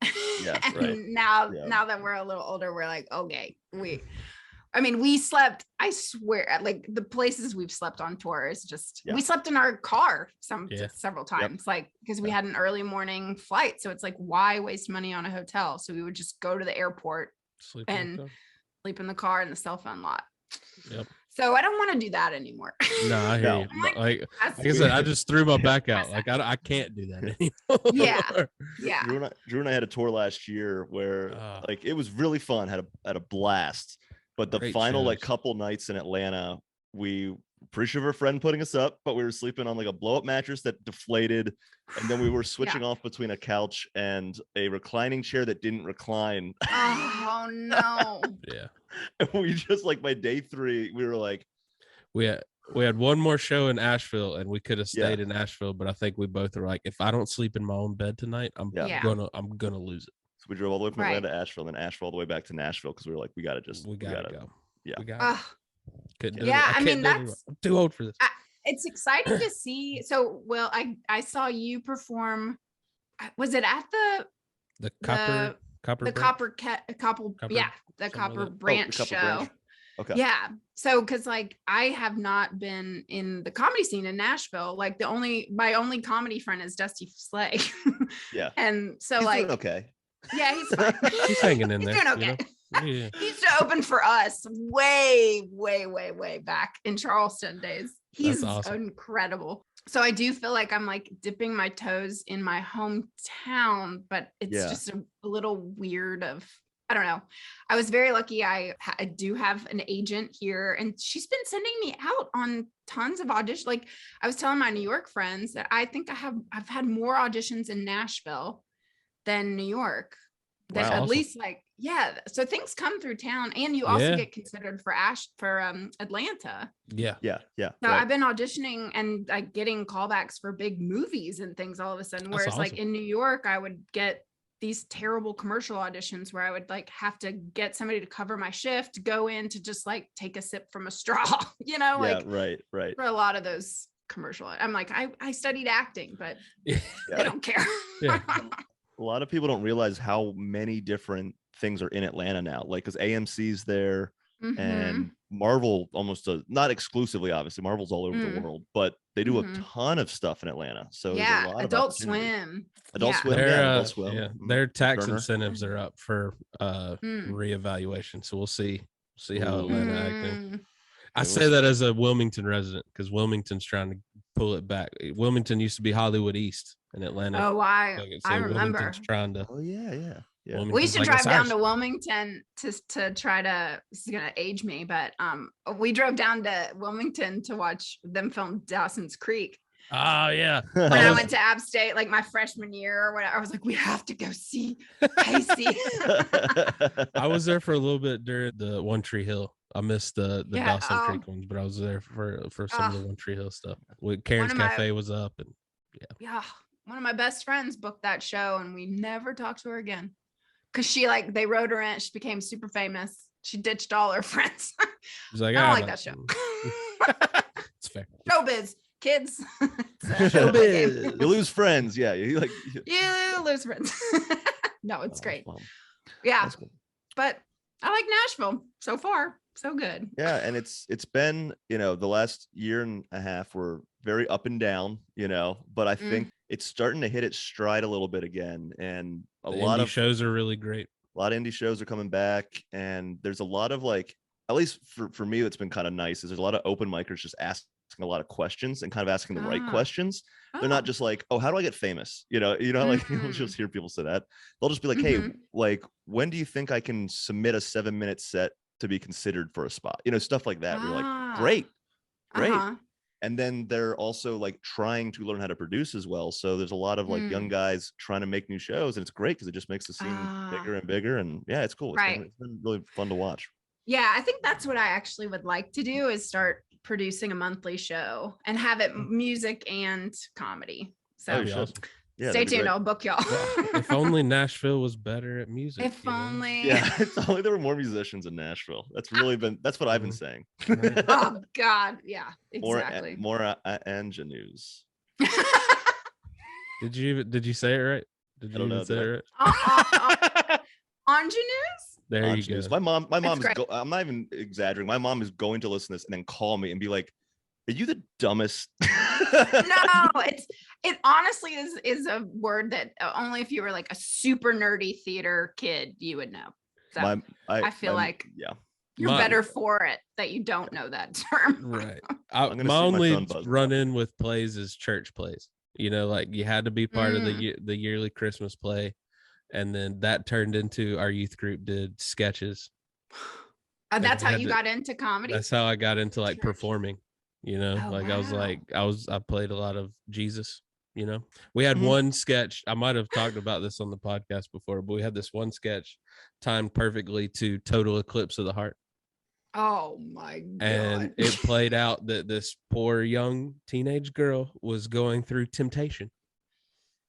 And now that we're a little older, we're like, okay, we slept, I swear, like the places we've slept on tour is just, we slept in our car several times, like, because we had an early morning flight. So it's like, why waste money on a hotel? So we would just go to the airport, sleep in the car in the cell phone lot. Yep. So I don't want to do that anymore. No, I hear you. Like I said, I just threw my back out. Like I can't do that anymore. Yeah. Drew and I had a tour last year where like it was really fun. Had a blast. But the final like couple nights in Atlanta, we appreciate our friend putting us up, but we were sleeping on like a blow up mattress that deflated, and then we were switching off between a couch and a reclining chair that didn't recline. Oh no. Yeah. And we just, like, by day 3, we were like, we had one more show in Asheville, and we could have stayed in Asheville, but I think we both were like, if I don't sleep in my own bed tonight, I'm gonna lose it. So we drove all the way from Atlanta to Asheville, and then Asheville all the way back to Nashville, because we were like, we gotta go. Yeah. Yeah. Couldn't do it. I mean, I'm too old for this. it's exciting to see. So, Will, I saw you perform. Was it at the copper the branch? copper yeah, the something Copper like that. Branch Copper show. Branch. Okay. Yeah. So, because like I have not been in the comedy scene in Nashville. Like my only comedy friend is Dusty Slay. Yeah. And so He's like, doing okay. yeah, he's fine. He's hanging in there. He's doing okay. Yeah. He used to open for us way back in Charleston days. He's awesome. incredible. So I do feel like I'm like dipping my toes in my hometown, but it's just a little weird I don't know. I was very lucky. I do have an agent here, and she's been sending me out on tons of auditions. Like I was telling my New York friends that I think I've had more auditions in Nashville than New York. Then Wow. at Awesome. least like, yeah. So things come through town, and you also Yeah. get considered for Atlanta. Yeah. Yeah. So I've been auditioning and like getting callbacks for big movies and things all of a sudden. That's Whereas like awesome. in New York, I would get these terrible commercial auditions where I would like have to get somebody to cover my shift, go in to just like take a sip from a straw, like right. for a lot of those commercial. I'm like, I studied acting, but Yeah. they don't care. Yeah. A lot of people don't realize how many different things are in Atlanta now. Like, because AMC's there, Mhm. and Marvel almost does, not exclusively, obviously. Marvel's all over the world, but they do a ton of stuff in Atlanta. So there's a lot of Adult opportunity. Swim. Adult Yeah. Swim, Their, Adult Swim. their tax Turner. incentives are up for reevaluation. So we'll see how Atlanta acting. Mm. I say that as a Wilmington resident because Wilmington's trying to pull it back. Wilmington used to be Hollywood East in Atlanta. Oh, I remember. Wilmington's trying to. Oh yeah. We should drive "It's down ours." to Wilmington to try to. This is gonna age me, but we drove down to Wilmington to watch them film Dawson's Creek. Oh yeah. When I went to App State, like my freshman year or whatever, I was like, we have to go see Casey. I was there for a little bit during the One Tree Hill. I missed the Dawson Creek ones, but I was there for some of the One Tree Hill stuff. With Karen's Cafe was up, and yeah, one of my best friends booked that show, and we never talked to her again because they wrote her in. She became super famous. She ditched all her friends. She's like, I don't like that show. It's fair. Showbiz, kids. Showbiz. You lose friends. Yeah, you lose friends. No, it's great. Well, Yeah, cool. But I like Nashville so far. So good. Yeah, and it's been, the last year and a half were very up and down, but I think it's starting to hit its stride a little bit again, and a lot of shows are really great. A lot of indie shows are coming back, and there's a lot of like, at least for me, it's been kind of nice. Is there's a lot of open micers just asking a lot of questions and kind of asking the right questions. They're not just like, oh, how do I get famous? Like you'll just hear people say that. They'll just be like, hey, like, when do you think I can submit a 7-minute set to be considered for a spot? Stuff like that. We're like, great. And then they're also like trying to learn how to produce as well. So there's a lot of like young guys trying to make new shows, and it's great because it just makes the scene bigger and bigger. And yeah, it's cool. It's been really fun to watch. Yeah, I think that's what I actually would like to do, is start producing a monthly show and have it music and comedy. So awesome. Yeah, stay tuned. I'll book y'all. If only Nashville was better at music. If only. Yeah, if only there were more musicians in Nashville. That's what I've been saying. Oh God, yeah, exactly. More ingenues. Did you say it right? Did you even say it right? Ingenues? There you go. My mom is. I'm not even exaggerating. My mom is going to listen to this and then call me and be like, "Are you the dumbest?" No, it honestly is a word that only if you were like a super nerdy theater kid you would know. So I feel like you're better for it that you don't know that term. Right. My only run in with plays is church plays. Like you had to be part of the yearly Christmas play, and then that turned into our youth group did sketches. That's how you got into comedy? That's how I got into like performing. Wow. I played a lot of Jesus. We had one sketch. I might have talked about this on the podcast before, but we had this one sketch timed perfectly to Total Eclipse of the Heart. Oh my God. And it played out that this poor young teenage girl was going through temptation.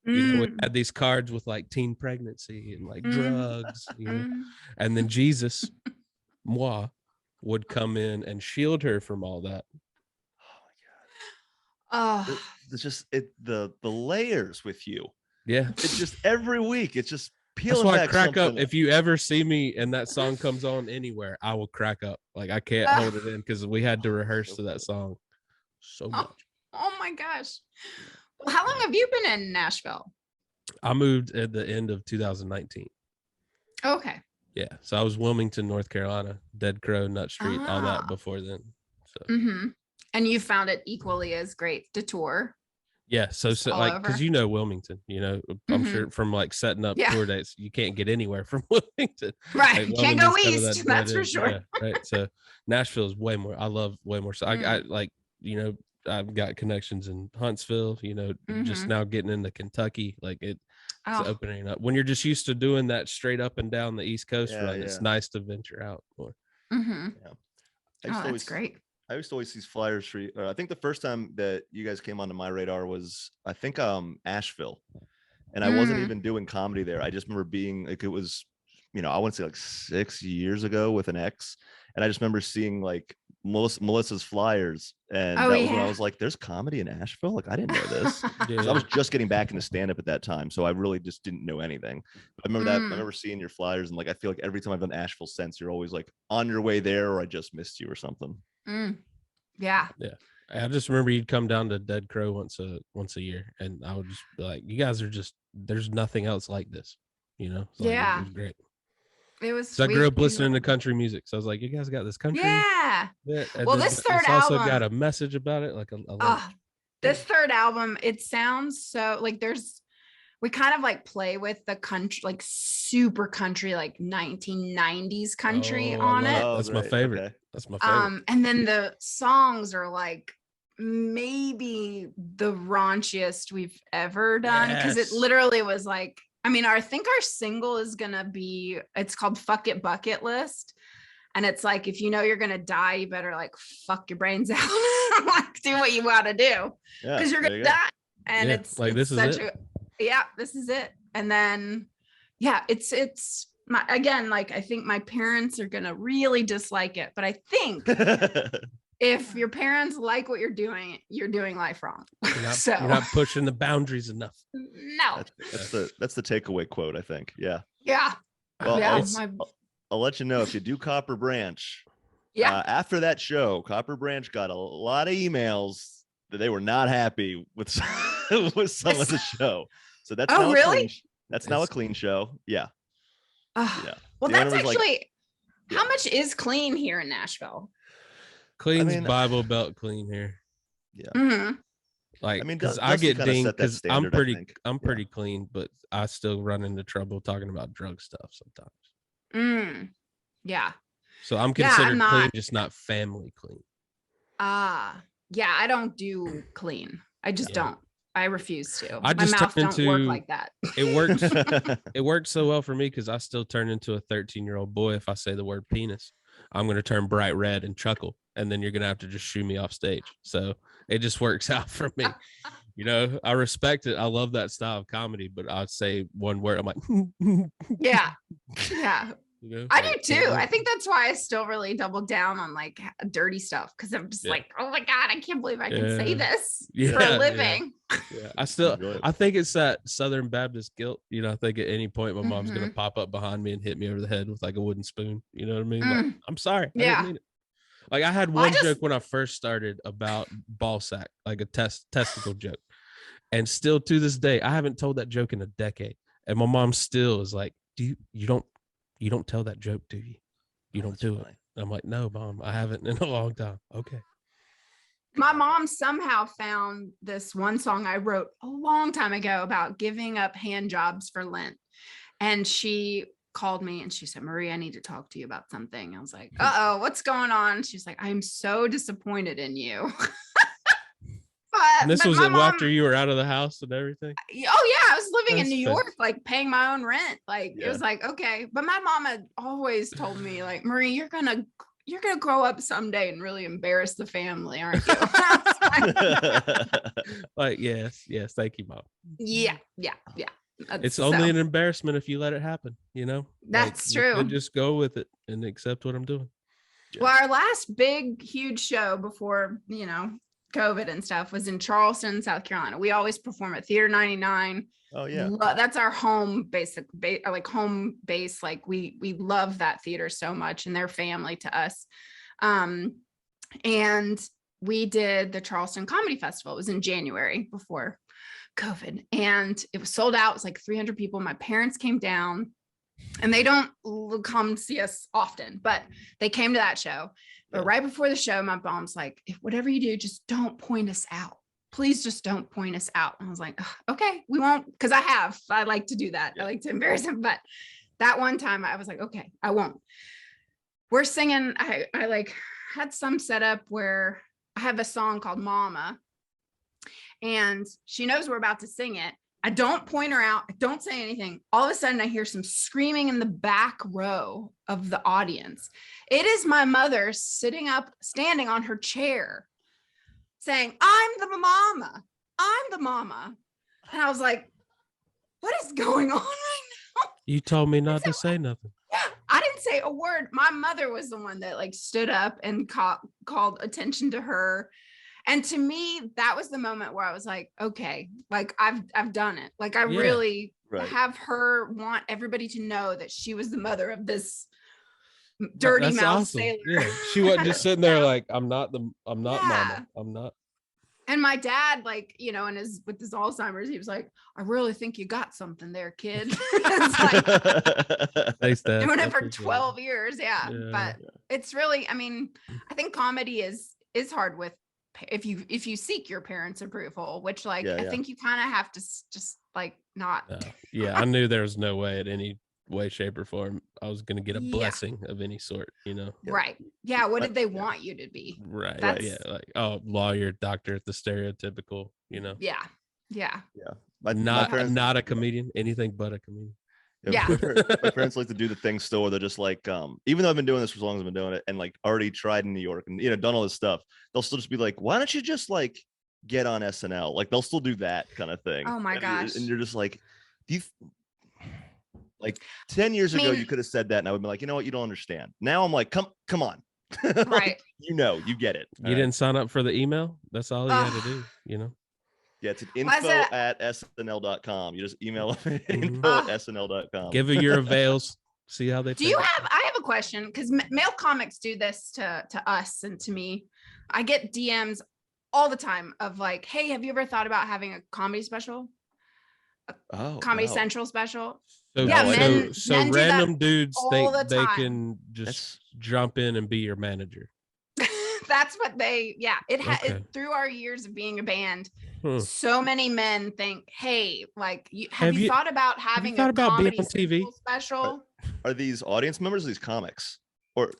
We had these cards with like teen pregnancy and like drugs, and then Jesus, moi, would come in and shield her from all that. Oh, It's just the layers with you. Yeah. It's just every week. It's just That's peeling why I back crack up. something. If you ever see me and that song comes on anywhere, I will crack up. Like I can't hold it in because we had to rehearse to that song so much. oh my gosh. Well, how long have you been in Nashville? I moved at the end of 2019. Okay. Yeah. So I was Wilmington, North Carolina, Dead Crow, Nut Street, all that Ah. before then. So And you found it equally as great to tour. yeah. So all like, over? because Wilmington, I'm sure from like setting up Yeah. tour dates, you can't get anywhere from Wilmington. Right. Like, Can't go Wilmington's kind of east. that That's dead for end. sure. Yeah, right. So Nashville is way more. I love way more. So I like, I've got connections in Huntsville, just now getting into Kentucky. Like it's opening up when you're just used to doing that straight up and down the East Coast run. Yeah. It's nice to venture out more. Yeah. That's great. I used to always see flyers for you. I think the first time that you guys came onto my radar was, I think, Asheville. And I wasn't even doing comedy there. I just remember being like, it was, I want to say like 6 years ago with an ex. And I just remember seeing like Melissa's flyers. And that was when I was like, there's comedy in Asheville. Like, I didn't know this. Yeah. I was just getting back into stand-up at that time. So I really just didn't know anything. I remember that. I remember seeing your flyers. And like, I feel like every time I've done Asheville since, you're always like on your way there, or I just missed you or something. Yeah. I just remember you'd come down to Dead Crow once a year, and I would just be like, "You guys are just there's nothing else like this," It's like, it was great. It was. So I grew up listening to country music, so I was like, "You guys got this country." Yeah. Well, this third also album got a message about it, like this third album. It sounds so like we kind of like play with the country, like super country, like 1990s country on it. That's my favorite. Okay. That's my favorite. And then the songs are like maybe the raunchiest we've ever done, because it literally was like, I think our single is gonna be, it's called Fuck It Bucket List. And it's like, if you know you're gonna die, you better like fuck your brains out. Like, do what you gotta do. Because you're gonna die. And it's like, this is it. This is it. And then it's again, like, I think my parents are gonna really dislike it. But I think if your parents like what you're doing life wrong. You're not pushing the boundaries enough. No. That's the takeaway quote, I think. Yeah. Yeah. Well, I'll let you know if you do Copper Branch. Yeah. After that show, Copper Branch got a lot of emails that they were not happy with with some of the show. So that's now a clean show. Yeah. Well, that's actually how much is clean here in Nashville? Clean's Bible Belt clean here. Yeah. Like, because I get dinged because I'm pretty clean, but I still run into trouble talking about drug stuff sometimes. Yeah. So I'm considered clean, just not family clean. Yeah, I don't do clean. I just don't. I refuse to. My mouth don't work like that. It works. It works so well for me because I still turn into a 13-year-old boy if I say the word penis. I'm going to turn bright red and chuckle, and then you're going to have to just shoo me off stage. So it just works out for me. I respect it. I love that style of comedy, but I'd say one word. I'm like, yeah. I do too. I think that's why I still really double down on like dirty stuff, because I'm just like, oh my God, I can't believe I can say this for a living. Yeah. I think it's that Southern Baptist guilt. I think at any point my mom's gonna pop up behind me and hit me over the head with like a wooden spoon. You know what I mean? Like, I'm sorry. I didn't mean it. Like, I had one joke when I first started about ball sack, like a testicle joke, and still to this day I haven't told that joke in a decade, and my mom still is like, you don't tell that joke, do you? You don't do it. I'm like, no, Mom, I haven't in a long time. Okay. My mom somehow found this one song I wrote a long time ago about giving up hand jobs for Lent. And she called me and she said, Marie, I need to talk to you about something. I was like, uh-oh, what's going on? She's like, I'm so disappointed in you. And this was after you were out of the house and everything? Oh yeah, I was living in New York, like paying my own rent. Like, it was like, okay. But my mom had always told me, like, Marie, you're gonna grow up someday and really embarrass the family, aren't you? Like, yes, thank you, Mom. Yeah. It's only an embarrassment if you let it happen, That's like, true. You just go with it and accept what I'm doing. Well, our last big, huge show before, COVID and stuff was in Charleston, South Carolina. We always perform at Theater 99. Oh yeah. That's our home home base. Like we love that theater so much, and they're family to us. And we did the Charleston Comedy Festival. It was in January before COVID, and it was sold out. It was like 300 people. My parents came down, and they don't come see us often, but they came to that show. But right before the show, my mom's like, if whatever you do, just don't point us out. Please just don't point us out. And I was like, okay, we won't, because I like to do that. I like to embarrass him. But that one time I was like, okay, I won't. We're singing. I like had some setup where I have a song called Mama, and she knows we're about to sing it. I don't point her out. I don't say anything. All of a sudden I hear some screaming in the back row of the audience. It is my mother standing on her chair saying, I'm the mama. I'm the mama. And I was like, what is going on right now? You told me not to say nothing. Yeah, I didn't say a word. My mother was the one that like stood up and called attention to her. And to me, that was the moment where I was like, okay, like I've done it. Like I really have her want everybody to know that she was the mother of this dirty mouth sailor. Yeah. She wasn't just sitting there like, I'm not mama. I'm not. And my dad, like, you know, with his Alzheimer's, he was like, I really think you got something there, kid. It's like, thanks, Dad. doing it for 12 years. Yeah. But it's really, I mean, I think comedy is hard with, if you seek your parents' approval, which like, I think you kind of have to just like not. I knew there was no way at any way, shape, or form I was going to get a blessing of any sort, you know? Right. Yeah. What did they want you to be? Right. Like, oh, lawyer, doctor, the stereotypical, you know? Yeah. Not a comedian, anything but a comedian. My parents like to do the thing still where they're just like, even though I've been doing this for as long as I've been doing it and like already tried in New York and, you know, done all this stuff, they'll still just be like, why don't you just like get on SNL? Like they'll still do that kind of thing. Oh my gosh. And you're just like, like 10 years ago, you could have said that and I would be like, you know what? You don't understand. Now I'm like, come on. Like, right. You know, you get it. You didn't sign up for the email. That's all you had to do, you know? Yeah, it's an info@snl.com. You just email info@snl.com. Give it your avails. See how they I have a question, because male comics do this to us and to me. I get DMs all the time of like, hey, have you ever thought about having a comedy special? Comedy Central special? So, men random dudes think they can just jump in and be your manager. That's what through our years of being a band, so many men think, hey, like, have you thought about having a comedy TV special? Are these audience members or these comics? Or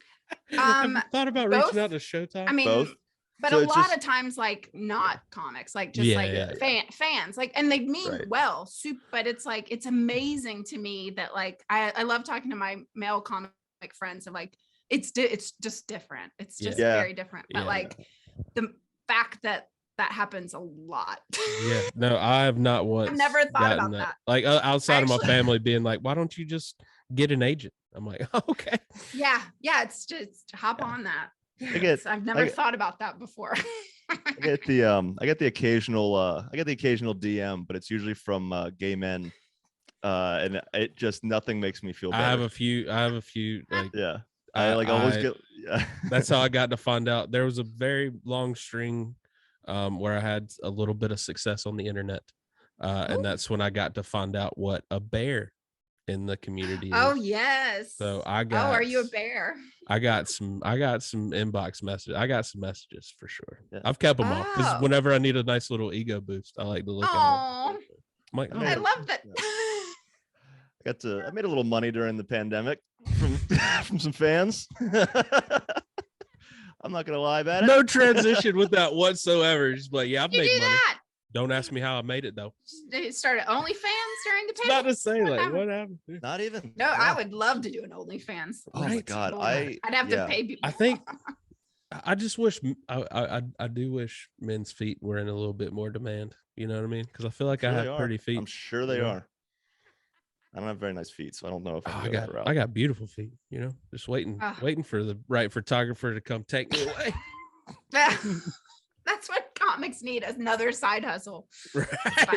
have you thought about reaching out to Showtime? I mean, both. But so a lot of times, like, not comics, like just fans, like, and they mean well, but it's like, it's amazing to me that like, I love talking to my male comic friends and like, it's just different. It's just very different. But like the fact that happens a lot. No, I have not once. I've never thought about that. Like outside of my family being like, why don't you just get an agent? I'm like, okay. Yeah. It's just hop on that. I've never thought about that before. I get the occasional DM, but it's usually from gay men. And it just nothing makes me feel better. I have a few like I always get that's how I got to find out. There was a very long string where I had a little bit of success on the internet. And that's when I got to find out what a bear in the community is. Oh yes. So I got are you a bear? I got some inbox messages. I got some messages for sure. I've kept them off because whenever I need a nice little ego boost, I like to look at them. I'm like, I love that. I made a little money during the pandemic from some fans. I'm not gonna lie about it. No transition with that whatsoever. Just like, I've made money. That. Don't ask me how I made it though. They started OnlyFans during the pandemic. Not to say like what happened. Not even. No, I would love to do an OnlyFans. Oh my god, I'd have to pay people. I think I just wish I do wish men's feet were in a little bit more demand. You know what I mean? Because I feel like I have pretty feet. I'm sure they are. I don't have very nice feet, so I don't know if I got beautiful feet. You know, just waiting for the right photographer to come take me away. That's what comics need, another side hustle.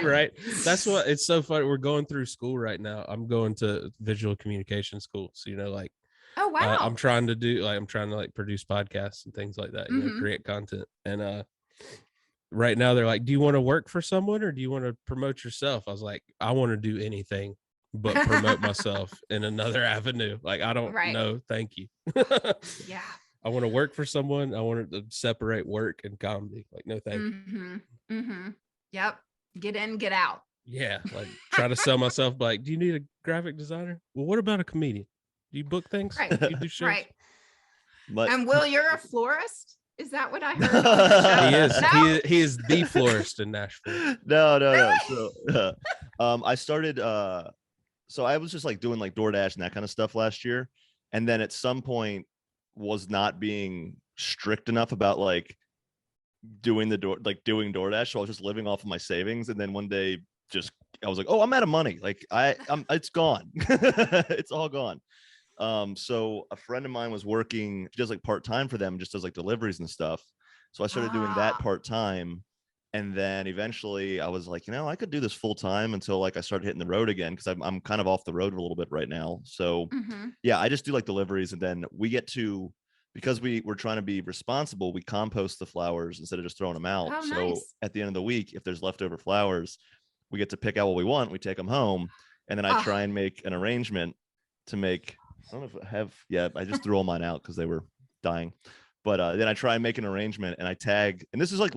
Right. That's what it's so funny. We're going through school right now. I'm going to visual communication school. So, like, oh, wow. I'm trying to produce podcasts and things like that, create content. And right now they're like, do you want to work for someone or do you want to promote yourself? I was like, I want to do anything but promote myself in another avenue. Like, I don't know. Thank you. Yeah. I want to work for someone. I want to separate work and comedy. Like, no, thank you. Yep. Get in, get out. Yeah. Like, try to sell myself. Like, do you need a graphic designer? Well, what about a comedian? Do you book things? Right. Do you do shows? Right. But and Will, you're a florist? Is that what I heard? On the show? He is. No? He is the florist in Nashville. No. So, I started. So I was just like doing like DoorDash and that kind of stuff last year, and then at some point was not being strict enough about like doing DoorDash. So I was just living off of my savings, and then one day I was like, oh, I'm out of money. Like it's gone. It's all gone. So a friend of mine was working, she does like part-time for them, just does like deliveries and stuff. So I started doing that part-time. And then eventually I was like, I could do this full-time until like I started hitting the road again. Cause I'm kind of off the road a little bit right now. So yeah, I just do like deliveries, and then we get to, because we're trying to be responsible, we compost the flowers instead of just throwing them out. Oh, so nice. at the end of the week, if there's leftover flowers, we get to pick out what we want. We take them home, and then I try and make an arrangement to make, I don't know if I have, I just threw all mine out because they were dying. But then I try and make an arrangement, and I tag, and this is like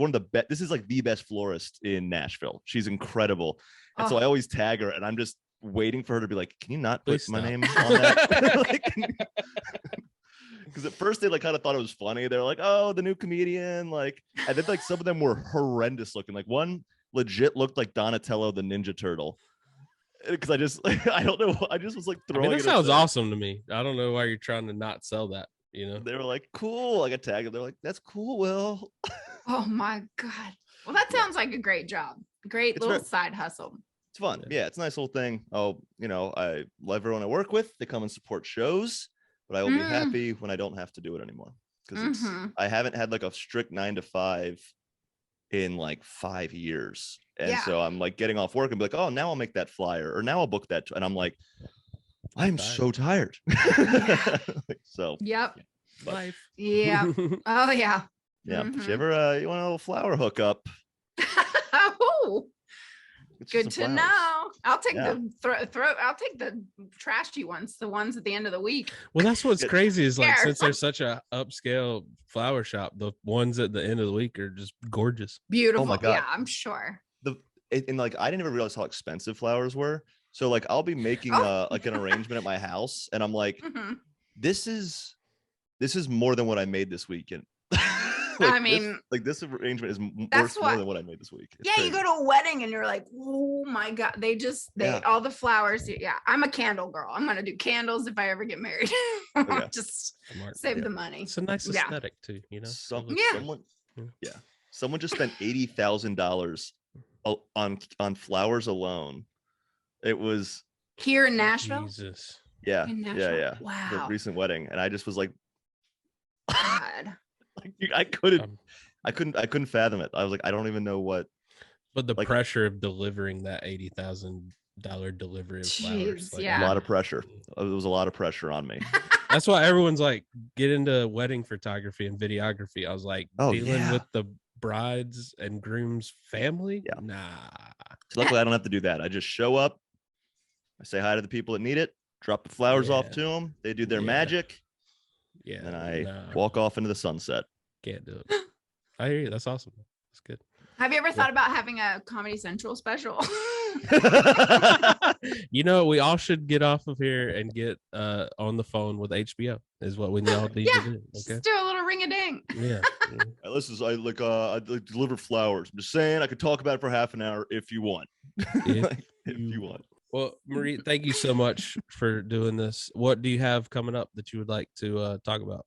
this is like the best florist in Nashville. She's incredible. And so I always tag her, and I'm just waiting for her to be like, can you not put my name on that? Because at first they like kind of thought it was funny. They're like, oh, the new comedian. Like, and then like some of them were horrendous looking. Like one legit looked like Donatello the Ninja Turtle. Because I don't know. I just was like throwing. That sounds awesome to me. I don't know why you're trying to not sell that. They were like, cool. Like a tag, and they're like, that's cool, Will. Oh my God. Well, that sounds like a great job. Great little side hustle. It's fun. Yeah, it's a nice little thing. Oh, I love everyone I work with. They come and support shows, but I will be happy when I don't have to do it anymore. Because I haven't had like a strict 9 to 5 in like 5 years. And so I'm like getting off work and be like, oh, now I'll make that flyer, or now I'll book that. And I'm like, I'm so tired. So yep. Life. Yeah. Oh yeah. Yeah. If you ever you want a little flower hookup? Oh, good to know. I'll take the I'll take the trashy ones, the ones at the end of the week. Well, that's what's crazy is like, since there's such a upscale flower shop, the ones at the end of the week are just gorgeous. Beautiful. Oh my God. Yeah, I'm sure. And like I didn't even realize how expensive flowers were. So like I'll be making like an arrangement at my house, and I'm like, this is more than what I made this weekend. Like, I mean, this arrangement is worth more than what I made this week. It's crazy. You go to a wedding and you're like, oh my God, they all the flowers. Yeah, I'm a candle girl. I'm gonna do candles if I ever get married. Just save the money. It's a nice aesthetic too, Someone just spent $80,000 on flowers alone. It was here in Nashville. Jesus. Yeah. Wow. The recent wedding, and I just was like, God. I couldn't fathom it. I was like, I don't even know what. But the pressure of delivering that $80,000 delivery of flowers, a lot of pressure. There was a lot of pressure on me. That's why everyone's like, get into wedding photography and videography. I was like, dealing with the brides and groom's family. Yeah. Nah. So luckily, I don't have to do that. I just show up. I say hi to the people that need it. Drop the flowers off to them. They do their magic. Yeah. And I walk off into the sunset. Can't do it. I hear you. That's awesome. That's good. Have you ever thought about having a Comedy Central special? We all should get off of here and get on the phone with HBO is what we all need to do. Okay. Just do a little ring-a-ding. Yeah. I deliver flowers. I'm just saying I could talk about it for half an hour if you want. If you want. Well, Marie, thank you so much for doing this. What do you have coming up that you would like to talk about?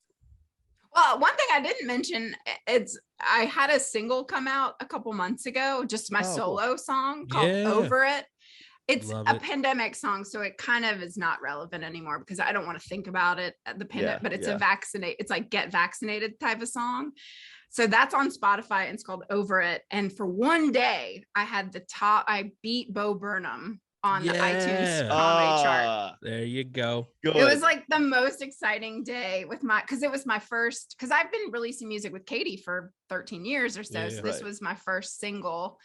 Well, one thing I didn't mention, I had a single come out a couple months ago, just my solo song called Over It. It's a pandemic song, so it kind of is not relevant anymore because I don't want to think about it at the pandemic, but it's it's like get vaccinated type of song. So that's on Spotify and it's called Over It. And for one day, I beat Bo Burnham on the iTunes comedy chart. There you go. Good. It was like the most exciting day because it was my first, because I've been releasing music with Katie for 13 years or so. Yeah. So this was my first single.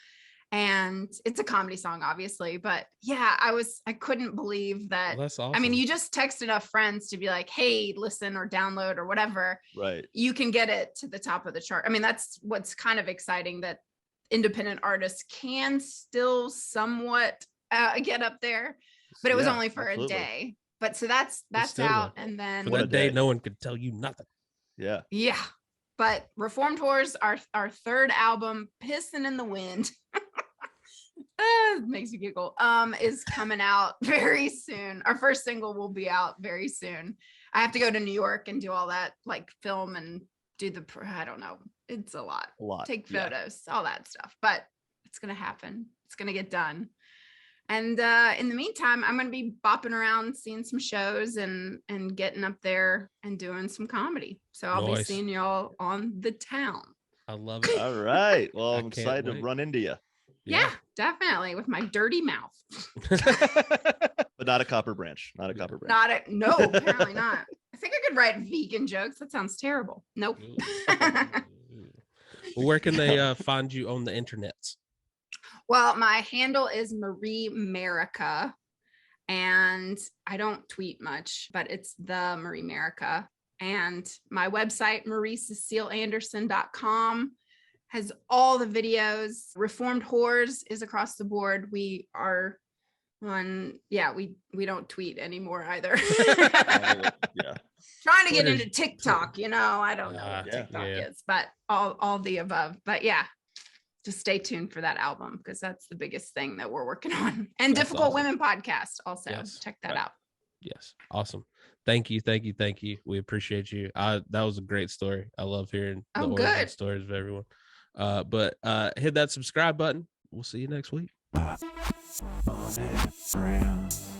And it's a comedy song, obviously. But yeah, I couldn't believe that. Well, that's awesome. I mean, you just text enough friends to be like, hey, listen or download or whatever. Right. You can get it to the top of the chart. I mean, that's what's kind of exciting, that independent artists can still somewhat get up there. But it was only for a day. But so that's out. And then for that day, no one could tell you nothing. Yeah. Yeah. But Reformed Whores, our third album, Pissing in the Wind. It makes me giggle. Is coming out very soon. Our first single will be out very soon. I have to go to New York and do all that, like film and do I don't know. It's a lot. Take photos, all that stuff. But it's gonna happen. It's gonna get done. And in the meantime, I'm gonna be bopping around, seeing some shows and getting up there and doing some comedy. So I'll be seeing y'all on the town. I love it. All right. Well, I'm excited to run into you. Yeah, definitely, with my dirty mouth. But not a copper branch. Not a copper branch. No, apparently not. I think I could write vegan jokes. That sounds terrible. Nope. Well, where can they find you on the internets? Well, my handle is Marie Merica, and I don't tweet much, but it's the Marie Merica. And my website, mariececileanderson.com, has all the videos. Reformed Whores is across the board. We are on, we don't tweet anymore either. Yeah. Trying to get into TikTok, I don't know what TikTok is, but all the above. But yeah, just stay tuned for that album, because that's the biggest thing that we're working on. And That's Difficult awesome. Women podcast also. Yes. Check that out. Yes. Awesome. Thank you. We appreciate you. That was a great story. I love hearing the origin stories of everyone. But hit that subscribe button. We'll see you next week. On it, friends.